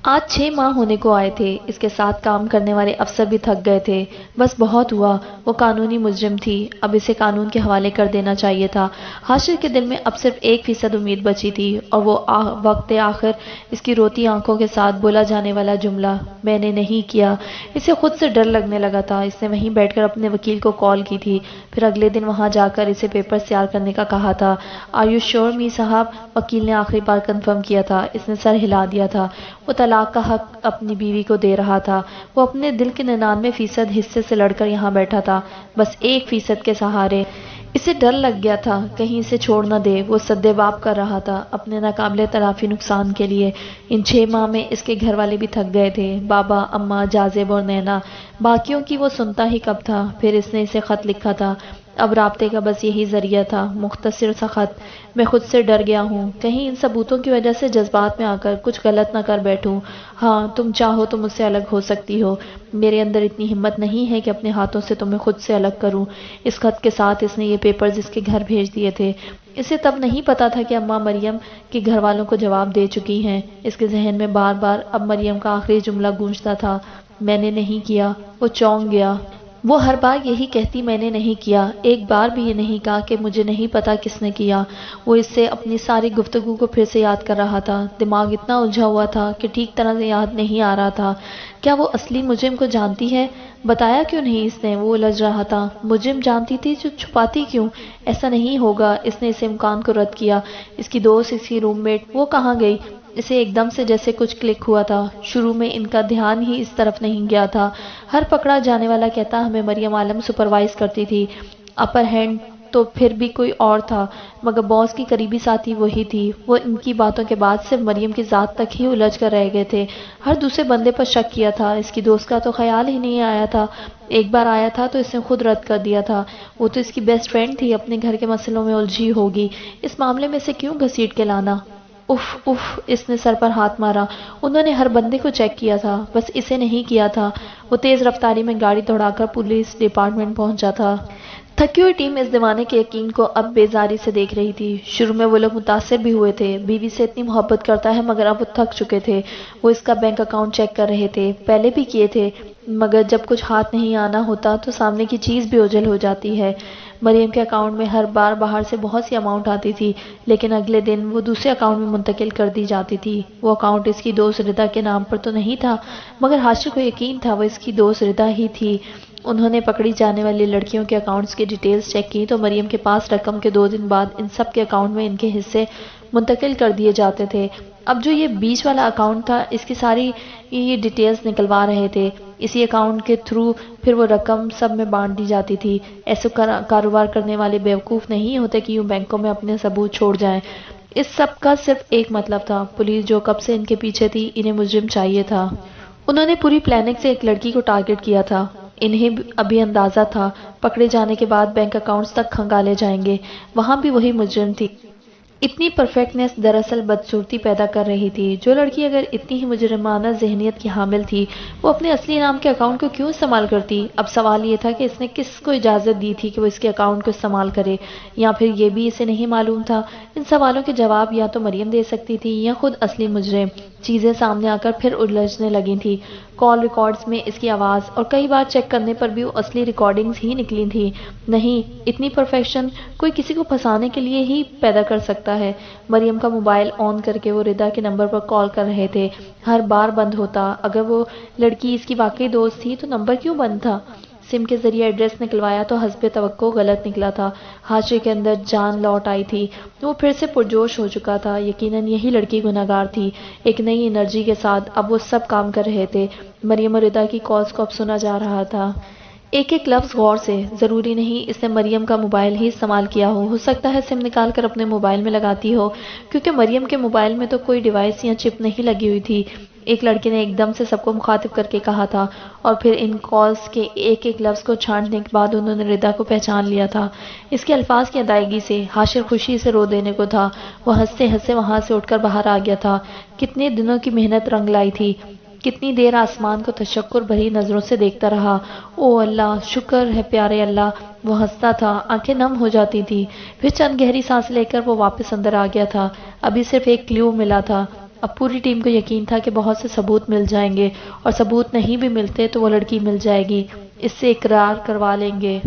آج 6 ماہ ہونے کو آئے تھے، اس کے ساتھ کام کرنے والے افسر بھی تھک گئے تھے۔ بس بہت ہوا، وہ قانونی مجرم تھی، اب اسے قانون کے حوالے کر دینا چاہیے تھا۔ حاشر کے دل میں اب صرف 1% امید بچی تھی، اور وہ وقت آخر اس کی روتی آنکھوں کے ساتھ بولا جانے والا جملہ، میں نے نہیں کیا۔ اسے خود سے ڈر لگنے لگا تھا۔ اس نے وہیں بیٹھ کر اپنے وکیل کو کال کی تھی، پھر اگلے دن وہاں جا کر اسے پیپر تیار کرنے کا کہا تھا۔ آر یو شیور می صاحب؟ وکیل نے آخری بار کنفرم کیا تھا۔ اس نے سر ہلا دیا تھا۔ وہ طلاق کا حق اپنی بیوی کو دے رہا تھا۔ وہ اپنے دل کے 99% حصے سے لڑ کر یہاں بیٹھا تھا، بس 1% کے سہارے۔ اسے ڈر لگ گیا تھا کہیں اسے چھوڑ نہ دے۔ وہ سدباب کر رہا تھا اپنے ناقابل تلافی نقصان کے لیے۔ ان 6 ماہ میں اس کے گھر والے بھی تھک گئے تھے، بابا، اماں، جاذب اور نینا۔ باقیوں کی وہ سنتا ہی کب تھا۔ پھر اس نے اسے خط لکھا تھا۔ اب رابطے کا بس یہی ذریعہ تھا، مختصر سا خط۔ میں خود سے ڈر گیا ہوں، کہیں ان ثبوتوں کی وجہ سے جذبات میں آ کر کچھ غلط نہ کر بیٹھوں۔ ہاں، تم چاہو تو مجھ سے الگ ہو سکتی ہو، میرے اندر اتنی ہمت نہیں ہے کہ اپنے ہاتھوں سے تمہیں خود سے الگ کروں۔ اس خط کے ساتھ اس نے یہ پیپرز اس کے گھر بھیج دیے تھے۔ اسے تب نہیں پتا تھا کہ اماں مریم کے گھر والوں کو جواب دے چکی ہیں۔ اس کے ذہن میں بار بار اب مریم کا آخری جملہ گونجتا تھا، میں نے نہیں کیا۔ وہ چونک گیا۔ وہ ہر بار یہی کہتی، میں نے نہیں کیا۔ ایک بار بھی یہ نہیں کہا کہ مجھے نہیں پتا کس نے کیا۔ وہ اس سے اپنی ساری گفتگو کو پھر سے یاد کر رہا تھا۔ دماغ اتنا الجھا ہوا تھا کہ ٹھیک طرح سے یاد نہیں آ رہا تھا۔ کیا وہ اصلی مجرم کو جانتی ہے؟ بتایا کیوں نہیں اس نے؟ وہ الجھ رہا تھا۔ مجرم جانتی تھی جو چھپاتی کیوں؟ ایسا نہیں ہوگا۔ اس نے اس امکان کو رد کیا۔ اس کی دوست، اس کی روم میٹ، وہ کہاں گئی؟ اسے ایک دم سے جیسے کچھ کلک ہوا تھا۔ شروع میں ان کا دھیان ہی اس طرف نہیں گیا تھا۔ ہر پکڑا جانے والا کہتا ہمیں مریم عالم سپروائز کرتی تھی، اپر ہینڈ تو پھر بھی کوئی اور تھا، مگر باس کی قریبی ساتھی وہی تھی۔ وہ ان کی باتوں کے بعد صرف مریم کی ذات تک ہی الجھ کر رہ گئے تھے۔ ہر دوسرے بندے پر شک کیا تھا۔ اس کی دوست کا تو خیال ہی نہیں آیا تھا۔ ایک بار آیا تھا تو اس نے خود رد کر دیا تھا۔ وہ تو اس کی بیسٹ فرینڈ تھی، اپنے گھر کے مسئلوں میں الجھی ہوگی، اس معاملے میں سے کیوں گھسیٹ کے لانا؟ اف اف، اس نے سر پر ہاتھ مارا۔ انہوں نے ہر بندے کو چیک کیا تھا، بس اسے نہیں کیا تھا۔ وہ تیز رفتاری میں گاڑی دوڑا کر پولیس ڈپارٹمنٹ پہنچا تھا۔ تھکی ہوئی ٹیم اس دیوانے کے یقین کو اب بیزاری سے دیکھ رہی تھی۔ شروع میں وہ لوگ متاثر بھی ہوئے تھے، بیوی سے اتنی محبت کرتا ہے، مگر اب وہ تھک چکے تھے۔ وہ اس کا بینک اکاؤنٹ چیک کر رہے تھے، پہلے بھی کیے تھے، مگر جب کچھ ہاتھ نہیں آنا ہوتا تو سامنے کی چیز بھی اوجھل ہو جاتی ہے۔ مریم کے اکاؤنٹ میں ہر بار باہر سے بہت سی اماؤنٹ آتی تھی، لیکن اگلے دن وہ دوسرے اکاؤنٹ میں منتقل کر دی جاتی تھی۔ وہ اکاؤنٹ اس کی دوست ردا کے نام پر تو نہیں تھا، مگر حاشر کو یقین تھا وہ اس کی دوست ردا ہی تھی۔ انہوں نے پکڑی جانے والی لڑکیوں کے اکاؤنٹس کی ڈیٹیلز چیک کی تو مریم کے پاس رقم کے 2 دن بعد ان سب کے اکاؤنٹ میں ان کے حصے منتقل کر دیے جاتے تھے۔ اب جو یہ بیچ والا اکاؤنٹ تھا، اس کی ساری یہ ڈیٹیلز نکلوا رہے تھے۔ اسی اکاؤنٹ کے تھرو پھر وہ رقم سب میں بانٹ دی جاتی تھی۔ ایسے کاروبار کرنے والے بیوقوف نہیں ہوتے کہ یوں بینکوں میں اپنے ثبوت چھوڑ جائیں۔ اس سب کا صرف ایک مطلب تھا، پولیس جو کب سے ان کے پیچھے تھی، انہیں مجرم چاہیے تھا۔ انہوں نے پوری پلاننگ سے ایک لڑکی کو ٹارگٹ کیا تھا۔ انہیں ابھی اندازہ تھا پکڑے جانے کے بعد بینک اکاؤنٹس تک کھنگالے جائیں گے، وہاں بھی وہی مجرم تھی۔ اتنی پرفیکٹنیس دراصل بدصورتی پیدا کر رہی تھی۔ جو لڑکی اگر اتنی ہی مجرمانہ ذہنیت کی حامل تھی، وہ اپنے اصلی نام کے اکاؤنٹ کو کیوں استعمال کرتی؟ اب سوال یہ تھا کہ اس نے کس کو اجازت دی تھی کہ وہ اس کے اکاؤنٹ کو استعمال کرے، یا پھر یہ بھی اسے نہیں معلوم تھا؟ ان سوالوں کے جواب یا تو مریم دے سکتی تھی یا خود اصلی مجرم۔ چیزیں سامنے آ کر پھر الجھنے لگی تھی۔ کال ریکارڈز میں اس کی آواز، اور کئی بار چیک کرنے پر بھی وہ اصلی ریکارڈنگز ہی نکلی تھی۔ نہیں، اتنی پرفیکشن کوئی کسی کو پھنسانے کے لیے ہی پیدا کر سکتا ہے۔ مریم کا موبائل آن کر کے وہ ردا کے نمبر پر کال کر رہے تھے، ہر بار بند ہوتا۔ اگر وہ لڑکی اس کی واقعی دوست تھی تو نمبر کیوں بند تھا؟ سم کے ذریعے ایڈریس نکلوایا تو حسب توقع غلط نکلا تھا۔ حاشر کے اندر جان لوٹ آئی تھی، وہ پھر سے پرجوش ہو چکا تھا۔ یقیناً یہی لڑکی گناہگار تھی۔ ایک نئی انرجی کے ساتھ اب وہ سب کام کر رہے تھے۔ مریم اور ردا کی کالز کو اب سنا جا رہا تھا، ایک ایک لفظ غور سے۔ ضروری نہیں اس نے مریم کا موبائل ہی استعمال کیا ہو سکتا ہے سم نکال کر اپنے موبائل میں لگاتی ہو، کیونکہ مریم کے موبائل میں تو کوئی ڈیوائس یا چپ نہیں لگی ہوئی تھی۔ ایک لڑکے نے ایک دم سے سب کو مخاطب کر کے کہا تھا، اور پھر ان کالز کے ایک ایک لفظ کو چھانٹنے کے بعد انہوں نے ردا کو پہچان لیا تھا۔ اس کے الفاظ کی ادائیگی سے حاشر خوشی سے رو دینے کو تھا۔ وہ ہنستے ہنستے وہاں سے اٹھ کر باہر آ گیا تھا۔ کتنے دنوں کی محنت رنگ لائی تھی، کتنی دیر آسمان کو تشکر بھری نظروں سے دیکھتا رہا۔ او اللہ، شکر ہے پیارے اللہ۔ وہ ہنستا تھا، آنکھیں نم ہو جاتی تھی۔ پھر چند گہری سانس لے کر وہ واپس اندر آ گیا تھا۔ ابھی صرف ایک کلیو ملا تھا۔ اب پوری ٹیم کو یقین تھا کہ بہت سے ثبوت مل جائیں گے، اور ثبوت نہیں بھی ملتے تو وہ لڑکی مل جائے گی، اس سے اقرار کروا لیں گے۔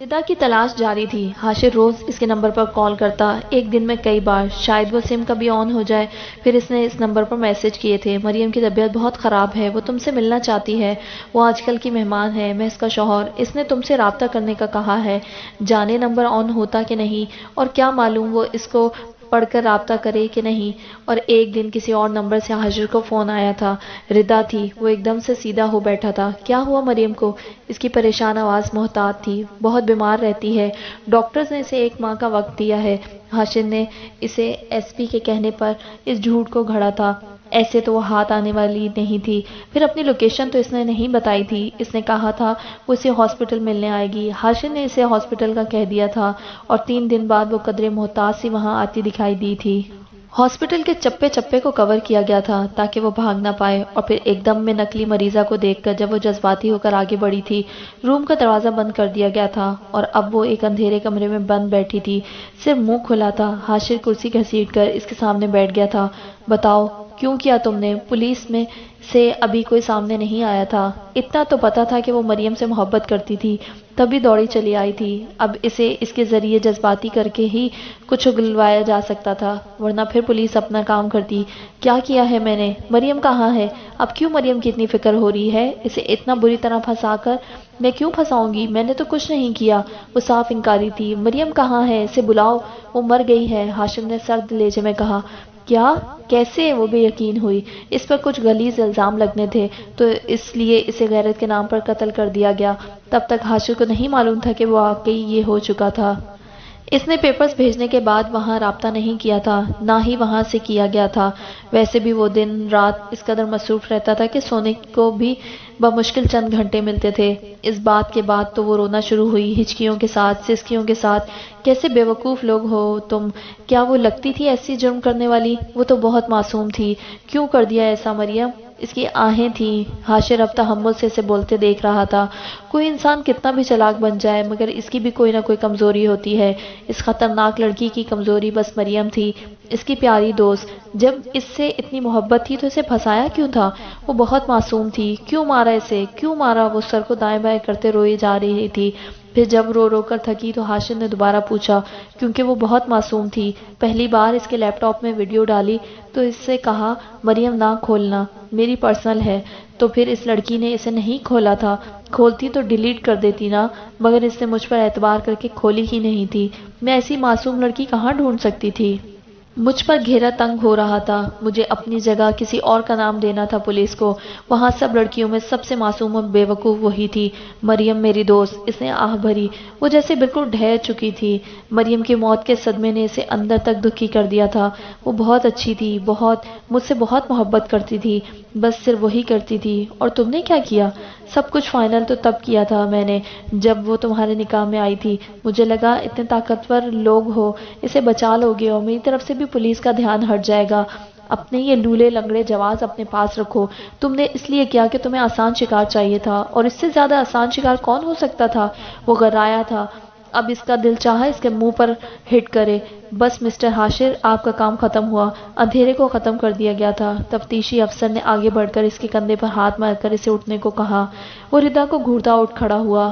ردا کی تلاش جاری تھی۔ حاشر روز اس کے نمبر پر کال کرتا، ایک دن میں کئی بار، شاید وہ سم کبھی آن ہو جائے۔ پھر اس نے اس نمبر پر میسج کیے تھے، مریم کی طبیعت بہت خراب ہے، وہ تم سے ملنا چاہتی ہے، وہ آج کل کی مہمان ہے، میں اس کا شوہر، اس نے تم سے رابطہ کرنے کا کہا ہے۔ جانے نمبر آن ہوتا کہ نہیں، اور کیا معلوم وہ اس کو پڑھ کر رابطہ کرے کہ نہیں۔ اور ایک دن کسی اور نمبر سے حاشر کو فون آیا تھا، ردا تھی۔ وہ ایک دم سے سیدھا ہو بیٹھا تھا۔ کیا ہوا مریم کو؟ اس کی پریشان آواز محتاط تھی۔ بہت بیمار رہتی ہے، ڈاکٹرز نے اسے 1 ماہ کا وقت دیا ہے۔ حاشر نے اسے ایس پی کے کہنے پر اس جھوٹ کو گھڑا تھا، ایسے تو وہ ہاتھ آنے والی نہیں تھی۔ پھر اپنی لوکیشن تو اس نے نہیں بتائی تھی، اس نے کہا تھا وہ اسے ہاسپٹل ملنے آئے گی۔ حاشر نے اسے ہاسپٹل کا کہہ دیا تھا، اور 3 دن بعد وہ قدرے محتاط سی وہاں آتی دکھائی دی تھی۔ ہاسپٹل کے چپے چپے کو کور کیا گیا تھا تاکہ وہ بھاگ نہ پائے، اور پھر ایک دم میں نقلی مریضہ کو دیکھ کر جب وہ جذباتی ہو کر آگے بڑھی تھی، روم کا دروازہ بند کر دیا گیا تھا، اور اب وہ ایک اندھیرے کمرے میں بند بیٹھی تھی، صرف منہ کھلا تھا۔ حاشر کرسی گھسیٹ کر اس کے سامنے بیٹھ گیا تھا۔ بتاؤ کیوں کیا تم نے؟ پولیس میں سے ابھی کوئی سامنے نہیں آیا تھا۔ اتنا تو پتا تھا کہ وہ مریم سے محبت کرتی تھی، تبھی دوڑی چلی آئی تھی۔ اب اسے اس کے ذریعے جذباتی کر کے ہی کچھ اگلوایا جا سکتا تھا، ورنہ پھر پولیس اپنا کام کرتی۔ کیا کیا ہے میں نے؟ مریم کہاں ہے؟ اب کیوں مریم کی اتنی فکر ہو رہی ہے؟ اسے اتنا بری طرح پھنسا کر میں کیوں پھنساؤں گی؟ میں نے تو کچھ نہیں کیا۔ وہ صاف انکاری تھی۔ مریم کہاں ہے؟ اسے بلاؤ، وہ مر گئی ہے، حاشر نے سرد لہجے میں کہا۔ کیا؟ کیسے؟ وہ بے یقین ہوئی۔ اس پر کچھ غلیظ الزام لگنے تھے، تو اس لیے اسے غیرت کے نام پر قتل کر دیا گیا۔ تب تک حاشر کو نہیں معلوم تھا کہ وہ واقعی یہ ہو چکا تھا۔ اس نے پیپرز بھیجنے کے بعد وہاں رابطہ نہیں کیا تھا، نہ ہی وہاں سے کیا گیا تھا۔ ویسے بھی وہ دن رات اس قدر مصروف رہتا تھا کہ سونے کو بھی بمشکل چند گھنٹے ملتے تھے۔ اس بات کے بعد تو وہ رونا شروع ہوئی، ہچکیوں کے ساتھ، سسکیوں کے ساتھ۔ کیسے بے وقوف لوگ ہو تم! کیا وہ لگتی تھی ایسی جرم کرنے والی؟ وہ تو بہت معصوم تھی۔ کیوں کر دیا ایسا مریم؟ اس کی آہیں تھیں۔ حاشر اب تحمل سے اسے بولتے دیکھ رہا تھا۔ کوئی انسان کتنا بھی چالاک بن جائے، مگر اس کی بھی کوئی نہ کوئی کمزوری ہوتی ہے۔ اس خطرناک لڑکی کی کمزوری بس مریم تھی، اس کی پیاری دوست۔ جب اس سے اتنی محبت تھی تو اسے پھنسایا کیوں تھا؟ وہ بہت معصوم تھی۔ کیوں مارا اسے؟ کیوں مارا؟ وہ سر کو دائیں بائیں کرتے روئی جا رہی تھی۔ پھر جب رو رو کر تھکی تو حاشر نے دوبارہ پوچھا، کیونکہ وہ بہت معصوم تھی۔ پہلی بار اس کے لیپ ٹاپ میں ویڈیو ڈالی تو اس سے کہا، مریم نہ کھولنا، میری پرسنل ہے۔ تو پھر اس لڑکی نے اسے نہیں کھولا تھا، کھولتی تو ڈیلیٹ کر دیتی نا، مگر اس نے مجھ پر اعتبار کر کے کھولی ہی نہیں تھی۔ میں ایسی معصوم لڑکی کہاں ڈھونڈ سکتی تھی؟ مجھ پر گھیرا تنگ ہو رہا تھا۔ مجھے اپنی جگہ کسی اور کا نام دینا تھا پولیس کو۔ وہاں سب لڑکیوں میں سب سے معصوم اور بے وقوف وہی تھی، مریم میری دوست۔ اس نے آہ بھری، وہ جیسے بالکل ڈھہ چکی تھی۔ مریم کی موت کے صدمے نے اسے اندر تک دکھی کر دیا تھا۔ وہ بہت اچھی تھی، بہت، مجھ سے بہت محبت کرتی تھی، بس صرف وہی کرتی تھی۔ اور تم نے کیا کیا؟ سب کچھ فائنل تو تب کیا تھا میں نے جب وہ تمہارے نکاح میں آئی تھی۔ مجھے لگا اتنے طاقتور لوگ ہو، اسے بچا لوگے، اور میری طرف سے بھی پولیس کا دھیان ہٹ جائے گا۔ اپنے یہ لولے لنگڑے جواز اپنے پاس رکھو۔ تم نے اس لیے کیا کہ تمہیں آسان شکار چاہیے تھا، اور اس سے زیادہ آسان شکار کون ہو سکتا تھا؟ وہ غرایا تھا، اب اس کا دل چاہا اس کے منہ پر ہٹ کرے۔ بس مسٹر حاشر، آپ کا کام ختم ہوا۔ اندھیرے کو ختم کر دیا گیا تھا۔ تفتیشی افسر نے آگے بڑھ کر اس کے کندھے پر ہاتھ مار کر اسے اٹھنے کو کہا۔ وہ ردا کو گھورتا اٹھ کھڑا ہوا۔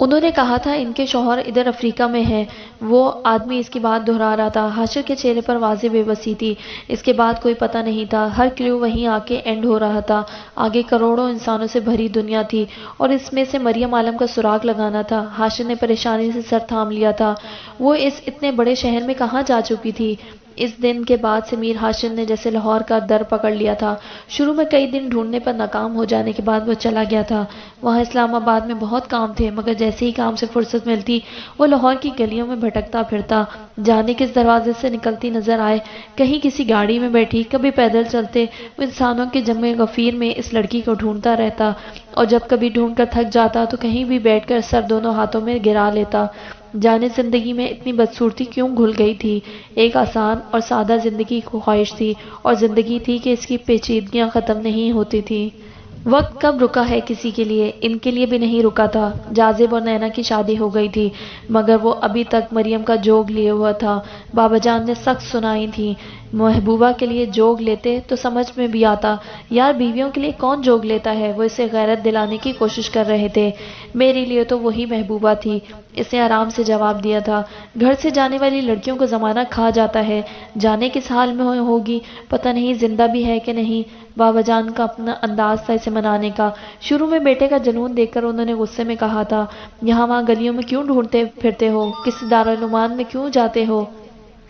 انہوں نے کہا تھا ان کے شوہر ادھر افریقہ میں ہیں۔ وہ آدمی اس کی بات دہرا رہا تھا۔ حاشر کے چہرے پر واضح بے بسی تھی۔ اس کے بعد کوئی پتہ نہیں تھا۔ ہر کلیو وہیں آ کے اینڈ ہو رہا تھا۔ آگے کروڑوں انسانوں سے بھری دنیا تھی اور اس میں سے مریم عالم کا سراغ لگانا تھا۔ حاشر نے پریشانی سے سر تھام لیا تھا۔ وہ اس اتنے بڑے شہر میں کہاں جا چکی تھی؟ اس دن کے بعد سے میر حاشر نے جیسے لاہور کا در پکڑ لیا تھا۔ شروع میں کئی دن ڈھونڈنے پر ناکام ہو جانے کے بعد وہ چلا گیا تھا۔ وہاں اسلام آباد میں بہت کام تھے، مگر جیسے ہی کام سے فرصت ملتی وہ لاہور کی گلیوں میں بھٹکتا پھرتا، جانے کس دروازے سے نکلتی نظر آئے، کہیں کسی گاڑی میں بیٹھی، کبھی پیدل چلتے، وہ انسانوں کے جمع غفیر میں اس لڑکی کو ڈھونڈتا رہتا، اور جب کبھی ڈھونڈ کر تھک جاتا تو کہیں بھی بیٹھ کر سر دونوں ہاتھوں میں گرا لیتا۔ جانے زندگی میں اتنی بدصورتی کیوں گھل گئی تھی؟ ایک آسان اور سادہ زندگی کی خواہش تھی، اور زندگی تھی کہ اس کی پیچیدگیاں ختم نہیں ہوتی تھی۔ وقت کب رکا ہے کسی کے لیے؟ ان کے لیے بھی نہیں رکا تھا۔ جاذب اور نینا کی شادی ہو گئی تھی، مگر وہ ابھی تک مریم کا جوگ لیے ہوا تھا۔ بابا جان نے سخت سنائی تھی، محبوبہ کے لیے جوگ لیتے تو سمجھ میں بھی آتا، یار بیویوں کے لیے کون جوگ لیتا ہے؟ وہ اسے غیرت دلانے کی کوشش کر رہے تھے۔ میرے لیے تو وہی محبوبہ تھی، اس نے آرام سے جواب دیا تھا۔ گھر سے جانے والی لڑکیوں کو زمانہ کھا جاتا ہے، جانے کس حال میں ہوگی، پتہ نہیں زندہ بھی ہے کہ نہیں۔ بابا جان کا اپنا انداز تھا اسے منانے کا۔ شروع میں بیٹے کا جنون دیکھ کر انہوں نے غصے میں کہا تھا، یہاں وہاں گلیوں میں کیوں ڈھونڈتے پھرتے ہو؟ کسی دارالعلومان میں کیوں جاتے ہو؟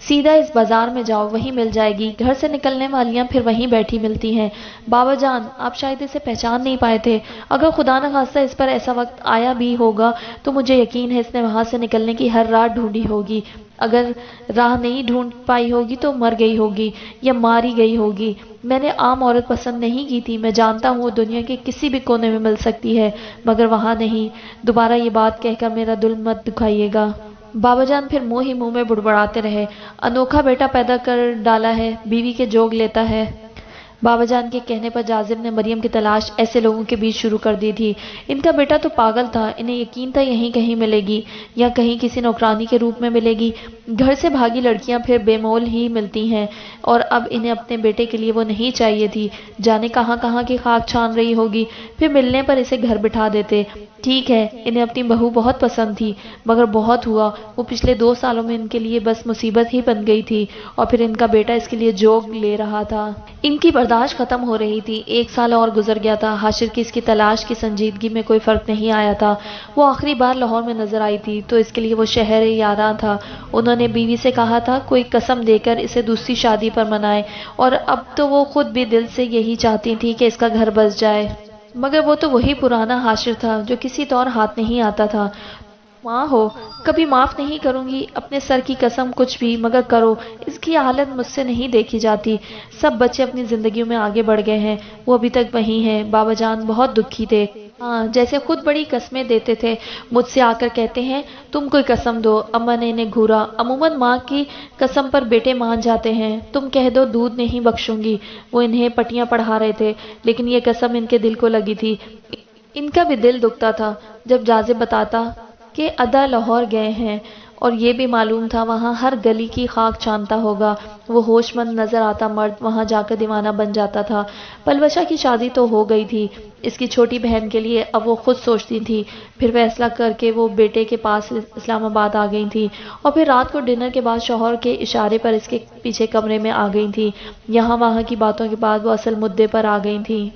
سیدھا اس بازار میں جاؤ، وہیں مل جائے گی۔ گھر سے نکلنے والیاں پھر وہیں بیٹھی ملتی ہیں۔ بابا جان، آپ شاید اسے پہچان نہیں پائے تھے۔ اگر خدا نخواستہ اس پر ایسا وقت آیا بھی ہوگا تو مجھے یقین ہے اس نے وہاں سے نکلنے کی ہر راہ ڈھونڈی ہوگی۔ اگر راہ نہیں ڈھونڈ پائی ہوگی تو مر گئی ہوگی یا ماری گئی ہوگی۔ میں نے عام عورت پسند نہیں کی تھی، میں جانتا ہوں وہ دنیا کے کسی بھی کونے میں مل سکتی ہے، مگر وہاں نہیں۔ دوبارہ یہ بات کہہ کر میرا دل مت دکھائیے گا۔ بابا جان پھر منہ ہی منہ میں بڑبڑاتے رہے، انوکھا بیٹا پیدا کر ڈالا ہے، بیوی کے جوگ لیتا ہے۔ بابا جان کے کہنے پر جاذب نے مریم کی تلاش ایسے لوگوں کے بیچ شروع کر دی تھی۔ ان کا بیٹا تو پاگل تھا، انہیں یقین تھا یہیں کہیں ملے گی، یا کہیں کسی نوکرانی کے روپ میں ملے گی۔ گھر سے بھاگی لڑکیاں پھر بے مول ہی ملتی ہیں، اور اب انہیں اپنے بیٹے کے لیے وہ نہیں چاہیے تھی، جانے کہاں کہاں کی خاک چھان رہی ہوگی، پھر ملنے پر اسے گھر بٹھا دیتے۔ ٹھیک ہے، انہیں اپنی بہو بہت پسند تھی، مگر بہت ہوا، وہ پچھلے 2 سالوں میں ان کے لیے بس مصیبت ہی بن گئی تھی، اور پھر ان کا بیٹا اس کے لیے جوگ لے رہا تھا۔ ان کی برداشت ختم ہو رہی تھی۔ 1 سال اور گزر گیا تھا۔ حاشر کی اس کی تلاش کی سنجیدگی میں کوئی فرق نہیں آیا تھا۔ وہ آخری بار لاہور میں نظر آئی تھی تو اس کے لیے وہ شہر یاراں تھا۔ انہوں نے بیوی سے کہا تھا کوئی قسم دے کر اسے دوسری شادی پر منائے، اور اب تو وہ خود بھی دل سے یہی چاہتی تھی کہ اس کا گھر بس جائے، مگر وہ تو وہی پرانا حاشر تھا جو کسی طور ہاتھ نہیں آتا تھا۔ ماں ہو، کبھی معاف نہیں کروں گی، اپنے سر کی قسم کچھ بھی، مگر کرو، اس کی حالت مجھ سے نہیں دیکھی جاتی۔ سب بچے اپنی زندگیوں میں آگے بڑھ گئے ہیں، وہ ابھی تک وہیں ہیں۔ بابا جان بہت دکھی تھے، ہاں، جیسے خود بڑی قسمیں دیتے تھے، مجھ سے آ کر کہتے ہیں تم کوئی قسم دو۔ اماں نے انہیں گھورا، عموماً ماں کی قسم پر بیٹے مان جاتے ہیں، تم کہہ دو دودھ نہیں بخشوں گی۔ وہ انہیں پٹیاں پڑھا رہے تھے، لیکن یہ قسم ان کے دل کو لگی تھی۔ ان کا بھی دل دکھتا تھا جب جاذب بتاتا کہ ادا لاہور گئے ہیں، اور یہ بھی معلوم تھا وہاں ہر گلی کی خاک چھانتا ہوگا۔ وہ ہوش مند نظر آتا مرد وہاں جا کر دیوانہ بن جاتا تھا۔ پلوشا کی شادی تو ہو گئی تھی، اس کی چھوٹی بہن کے لیے اب وہ خود سوچتی تھی۔ پھر فیصلہ کر کے وہ بیٹے کے پاس اسلام آباد آ گئی تھی، اور پھر رات کو ڈنر کے بعد شوہر کے اشارے پر اس کے پیچھے کمرے میں آ گئی تھی۔ یہاں وہاں کی باتوں کے بعد وہ اصل مدعے پر آ گئی تھی۔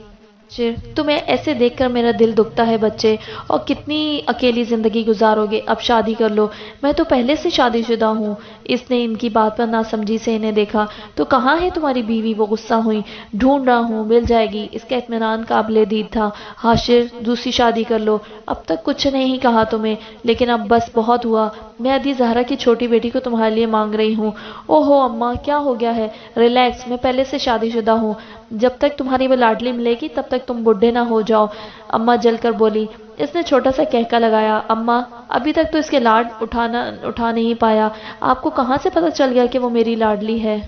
تمہیں ایسے دیکھ کر میرا دل دکھتا ہے بچے، اور کتنی اکیلی زندگی گزارو گے، اب شادی کر لو، میں تو پہلے سے شادی شدہ ہوں۔ اس نے ان کی بات پر ناسمجھی سے انہیں دیکھا۔ تو کہاں ہے تمہاری بیوی؟ وہ غصہ ہوئی۔ ڈھونڈ رہا ہوں، مل جائے گی۔ اس کا اطمینان قابل دید تھا۔ حاشر، دوسری شادی کر لو، اب تک کچھ نہیں کہا تمہیں، لیکن اب بس بہت ہوا۔ میں ادی زہرا کی چھوٹی بیٹی کو تمہارے لیے مانگ رہی ہوں۔ او ہو اماں، کیا ہو گیا ہے؟ ریلیکس، میں پہلے سے شادی شدہ ہوں، جب تک تمہاری وہ لاڈلی ملے گی تب تک تم بڈھے نہ ہو جاؤ، اماں جل کر بولی۔ اس نے چھوٹا سا کہکا لگایا۔ اماں، ابھی تک تو اس کے لاڈ اٹھا نہیں پایا، آپ کو کہاں سے پتہ چل گیا کہ وہ میری لاڈلی ہے؟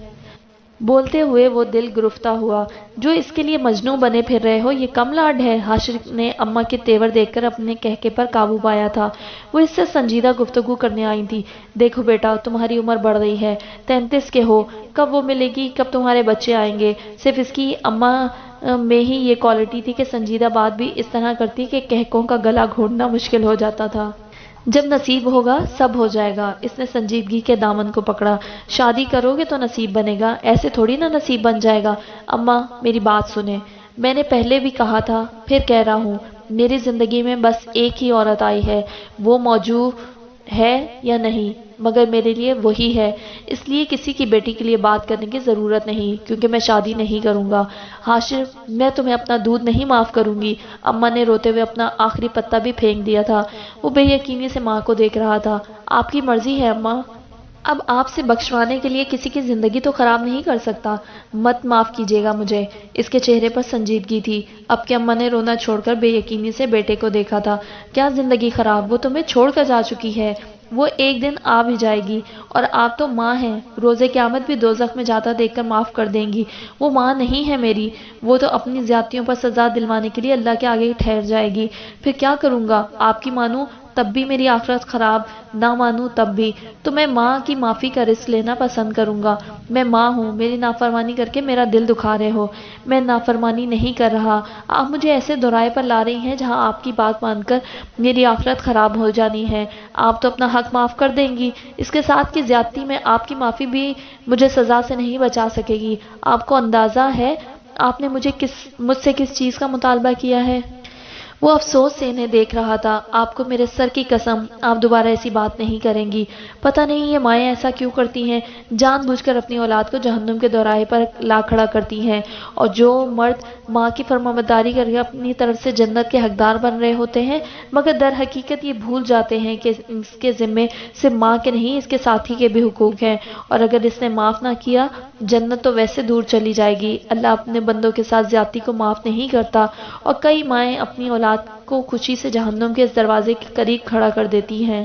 بولتے ہوئے وہ دل گرفتہ ہوا۔ جو اس کے لیے مجنوں بنے پھر رہے ہو یہ کم لاڈ ہے؟ حاشر نے اماں کے تیور دیکھ کر اپنے کہکے پر قابو پایا تھا۔ وہ اس سے سنجیدہ گفتگو کرنے آئی تھی۔ دیکھو بیٹا، تمہاری عمر بڑھ رہی ہے، 33 کے ہو، کب وہ ملے گی، کب تمہارے بچے آئیں گے؟ صرف اس کی اماں میں ہی یہ کوالٹی تھی کہ سنجیدہ بات بھی اس طرح کرتی کہ کہکوں کا گلا گھونٹنا مشکل ہو جاتا تھا۔ جب نصیب ہوگا سب ہو جائے گا۔ اس نے سنجیدگی کے دامن کو پکڑا۔ شادی کرو گے تو نصیب بنے گا، ایسے تھوڑی نہ نصیب بن جائے گا۔ اماں میری بات سنیں، میں نے پہلے بھی کہا تھا، پھر کہہ رہا ہوں، میری زندگی میں بس ایک ہی عورت آئی ہے، وہ موجود ہے یا نہیں مگر میرے لیے وہی ہے، اس لیے کسی کی بیٹی کے لیے بات کرنے کی ضرورت نہیں، کیونکہ میں شادی نہیں کروں گا۔ حاشر میں تمہیں اپنا دودھ نہیں معاف کروں گی۔ اماں نے روتے ہوئے اپنا آخری پتا بھی پھینک دیا تھا۔ وہ بے یقینی سے ماں کو دیکھ رہا تھا۔ آپ کی مرضی ہے اماں، اب آپ سے بخشوانے کے لیے کسی کی زندگی تو خراب نہیں کر سکتا، مت معاف کیجیے گا مجھے۔ اس کے چہرے پر سنجیدگی تھی۔ اب کہ اماں نے رونا چھوڑ کر بے یقینی سے بیٹے کو دیکھا تھا۔ کیا زندگی خراب؟ وہ تمہیں چھوڑ کر جا چکی ہے، وہ ایک دن آ بھی جائے گی، اور آپ تو ماں ہیں، روز قیامت بھی دوزخ میں جاتا دیکھ کر معاف کر دیں گی۔ وہ ماں نہیں ہے میری، وہ تو اپنی زیادتیوں پر سزا دلوانے کے لیے اللہ کے آگے ٹھہر جائے گی۔ پھر کیا کروں گا؟ آپ کی مانوں تب بھی میری آخرت خراب، نہ مانوں تب بھی تو میں ماں کی معافی کا رزق لینا پسند کروں گا۔ میں ماں ہوں، میری نافرمانی کر کے میرا دل دکھا رہے ہو۔ میں نافرمانی نہیں کر رہا، آپ مجھے ایسے دورائے پر لا رہی ہیں جہاں آپ کی بات مان کر میری آخرت خراب ہو جانی ہے۔ آپ تو اپنا حق معاف کر دیں گی، اس کے ساتھ کی زیادتی میں آپ کی معافی بھی مجھے سزا سے نہیں بچا سکے گی۔ آپ کو اندازہ ہے آپ نے مجھ سے کس چیز کا مطالبہ کیا ہے؟ وہ افسوس سے انہیں دیکھ رہا تھا۔ آپ کو میرے سر کی قسم، آپ دوبارہ ایسی بات نہیں کریں گی۔ پتہ نہیں یہ مائیں ایسا کیوں کرتی ہیں، جان بوجھ کر اپنی اولاد کو جہنم کے دوراہے پر لا کھڑا کرتی ہیں، اور جو مرد ماں کی فرمانبرداری کر کے اپنی طرف سے جنت کے حقدار بن رہے ہوتے ہیں، مگر در حقیقت یہ بھول جاتے ہیں کہ اس کے ذمے صرف ماں کے نہیں، اس کے ساتھی کے بھی حقوق ہیں، اور اگر اس نے معاف نہ کیا، جنت تو ویسے دور چلی جائے گی۔ اللہ اپنے بندوں کے ساتھ زیادتی کو معاف نہیں کرتا، اور کئی مائیں اپنی اولاد کو خوشی سے جہنم کے اس دروازے کے قریب کھڑا کر دیتی ہیں۔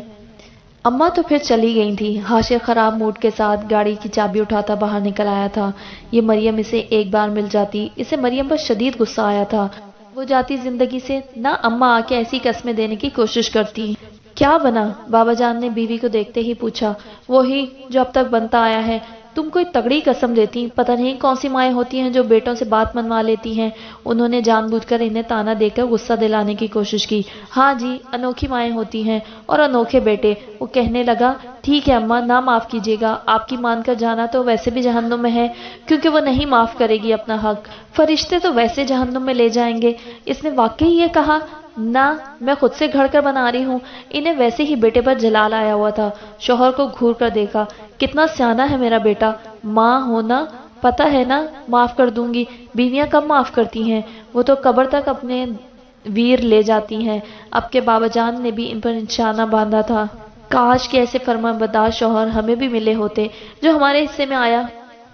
اماں تو پھر چلی گئی تھی۔ حاشر خراب موڈ کے ساتھ گاڑی کی چابی اٹھاتا باہر نکل آیا تھا۔ یہ مریم اسے ایک بار مل جاتی، اسے مریم پر شدید غصہ آیا تھا۔ وہ جاتی زندگی سے، نہ اماں آ کے ایسی قسمیں دینے کی کوشش کرتی۔ کیا بنا؟ بابا جان نے بیوی کو دیکھتے ہی پوچھا۔ وہی جو اب تک بنتا آیا ہے، تم کوئی تگڑی قسم دیتی، پتہ نہیں کون سی مائیں ہوتی ہیں جو بیٹوں سے بات منوا لیتی ہیں۔ انہوں نے جان بوجھ کر انہیں تانا دے کر غصہ دلانے کی کوشش کی۔ ہاں جی، انوکھی مائیں ہوتی ہیں اور انوکھے بیٹے۔ وہ کہنے لگا، ٹھیک ہے اماں، نہ معاف کیجیے گا، آپ کی مان کر جانا تو ویسے بھی جہنم میں ہے، کیونکہ وہ نہیں معاف کرے گی اپنا حق۔ فرشتے تو ویسے جہنم میں لے جائیں گے۔ اس نے واقعی یہ کہا؟ نہ، میں خود سے گھڑ کر بنا رہی ہوں۔ انہیں ویسے ہی بیٹے پر جلال آیا ہوا تھا۔ شوہر کو گھور کر دیکھا، کتنا سیانا ہے میرا بیٹا۔ ماں ہونا پتہ ہے نا، معاف کر دوں گی۔ بیویاں کب معاف کرتی ہیں، وہ تو قبر تک اپنے ویر لے جاتی ہیں۔ اب کے بابا جان نے بھی ان پر نشانہ باندھا تھا۔ کاش کہ ایسے فرمانبردار شوہر ہمیں بھی ملے ہوتے جو ہمارے حصے میں آیا۔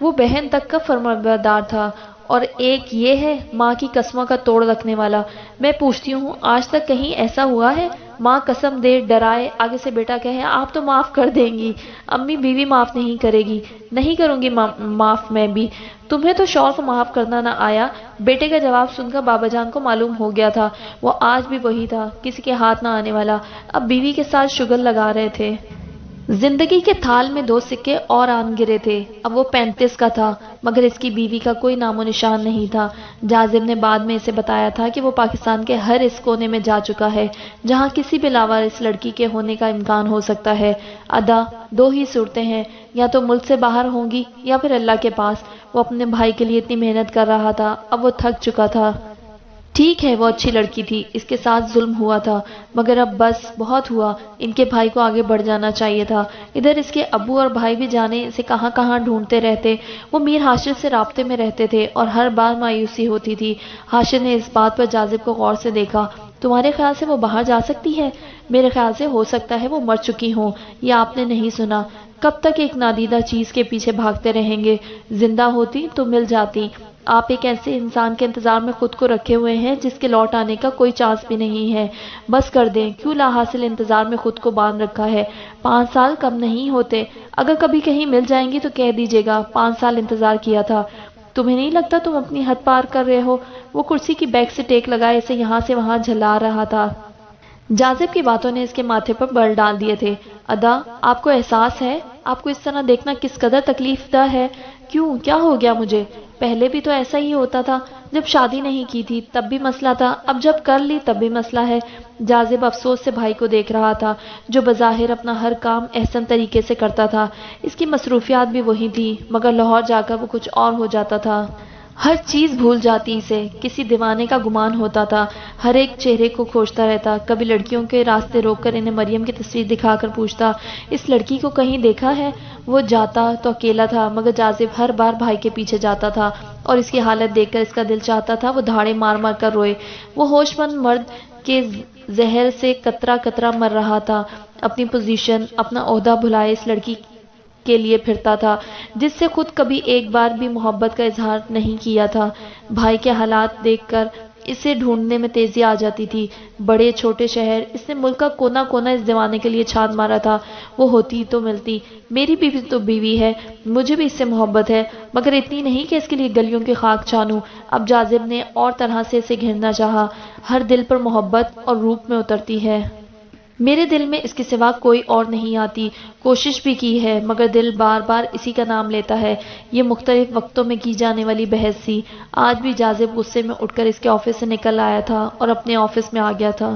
وہ بہن تک کا فرمانبردار تھا، اور ایک یہ ہے ماں کی قسموں کا توڑ رکھنے والا۔ میں پوچھتی ہوں، آج تک کہیں ایسا ہوا ہے ماں قسم دے، ڈرائے، آگے سے بیٹا کہے آپ تو معاف کر دیں گی؟ امی بیوی معاف نہیں کرے گی، نہیں کروں گی معاف میں بھی۔ تمہیں تو شوہر کو معاف کرنا نہ آیا۔ بیٹے کا جواب سن کر بابا جان کو معلوم ہو گیا تھا، وہ آج بھی وہی تھا، کسی کے ہاتھ نہ آنے والا۔ اب بیوی کے ساتھ شگل لگا رہے تھے۔ زندگی کے تھال میں 2 سکے اور آن گرے تھے۔ اب وہ 35 کا تھا، مگر اس کی بیوی کا کوئی نام و نشان نہیں تھا۔ جاذب نے بعد میں اسے بتایا تھا کہ وہ پاکستان کے ہر اس کونے میں جا چکا ہے جہاں کسی بھی لاوارث لڑکی کے ہونے کا امکان ہو سکتا ہے۔ ادا 2 ہی صورتیں ہیں، یا تو ملک سے باہر ہوں گی یا پھر اللہ کے پاس۔ وہ اپنے بھائی کے لیے اتنی محنت کر رہا تھا، اب وہ تھک چکا تھا۔ ٹھیک ہے وہ اچھی لڑکی تھی، اس کے ساتھ ظلم ہوا تھا، مگر اب بس بہت ہوا۔ ان کے بھائی کو آگے بڑھ جانا چاہیے تھا۔ ادھر اس کے ابو اور بھائی بھی جانے اسے کہاں کہاں ڈھونڈتے رہتے۔ وہ میر حاشر سے رابطے میں رہتے تھے اور ہر بار مایوسی ہوتی تھی۔ حاشر نے اس بات پر جاذب کو غور سے دیکھا۔ تمہارے خیال سے وہ باہر جا سکتی ہے؟ میرے خیال سے ہو سکتا ہے وہ مر چکی ہوں، یہ آپ نے نہیں سنا؟ کب تک ایک نادیدہ چیز کے پیچھے بھاگتے رہیں گے؟ زندہ ہوتی تو مل جاتی۔ آپ ایک ایسے انسان کے انتظار میں خود کو رکھے ہوئے ہیں جس کے لوٹ آنے کا کوئی چانس بھی نہیں ہے۔ بس کر دیں، کیوں لا حاصل انتظار میں خود کو باندھ رکھا ہے؟ 5 سال کم نہیں ہوتے۔ اگر کبھی کہیں مل جائیں گی تو کہہ دیجیے گا 5 سال انتظار کیا تھا۔ تمہیں نہیں لگتا تم اپنی حد پار کر رہے ہو؟ وہ کرسی کی بیک سے ٹیک لگائے اسے یہاں سے وہاں جھلا رہا تھا۔ جاذب کی باتوں نے اس کے ماتھے پر بل ڈال دیے تھے۔ ادا، آپ کو احساس ہے آپ کو اس طرح دیکھنا کس قدر تکلیف دہ ہے؟ کیوں، کیا ہو گیا مجھے؟ پہلے بھی تو ایسا ہی ہوتا تھا، جب شادی نہیں کی تھی تب بھی مسئلہ تھا، اب جب کر لی تب بھی مسئلہ ہے۔ جاذب افسوس سے بھائی کو دیکھ رہا تھا، جو بظاہر اپنا ہر کام احسن طریقے سے کرتا تھا۔ اس کی مصروفیات بھی وہی تھی، مگر لاہور جا کر وہ کچھ اور ہو جاتا تھا۔ ہر چیز بھول جاتی اسے، کسی دیوانے کا گمان ہوتا تھا، ہر ایک چہرے کو کھوجتا رہتا، کبھی لڑکیوں کے راستے روک کر انہیں مریم کی تصویر دکھا کر پوچھتا، اس لڑکی کو کہیں دیکھا ہے؟ وہ جاتا تو اکیلا تھا، مگر جاذب ہر بار بھائی کے پیچھے جاتا تھا، اور اس کی حالت دیکھ کر اس کا دل چاہتا تھا وہ دھاڑے مار مار کر روئے۔ وہ ہوش مند مرد کے زہر سے قطرہ قطرہ مر رہا تھا، اپنی پوزیشن، اپنا عہدہ بھلائے اس لڑکی کے لیے پھرتا تھا، جس سے خود کبھی ایک بار بھی محبت کا اظہار نہیں کیا تھا۔ بھائی کے حالات دیکھ کر اسے ڈھونڈنے میں تیزی آ جاتی تھی، بڑے چھوٹے شہر، اس نے ملک کا کونا کونا اس دیوانے کے لیے چھان مارا تھا۔ وہ ہوتی تو ملتی، میری بیوی تو بیوی ہے، مجھے بھی اس سے محبت ہے، مگر اتنی نہیں کہ اس کے لیے گلیوں کی خاک چھانوں۔ اب جاذب نے اور طرح سے اسے گھیرنا چاہا، ہر دل پر محبت اور روپ میں اترتی ہے۔ میرے دل میں اس کے سوا کوئی اور نہیں آتی، کوشش بھی کی ہے، مگر دل بار بار اسی کا نام لیتا ہے۔ یہ مختلف وقتوں میں کی جانے والی بحث تھی۔ آج بھی جاذب غصے میں اٹھ کر اس کے آفس سے نکل آیا تھا اور اپنے آفس میں آ گیا تھا۔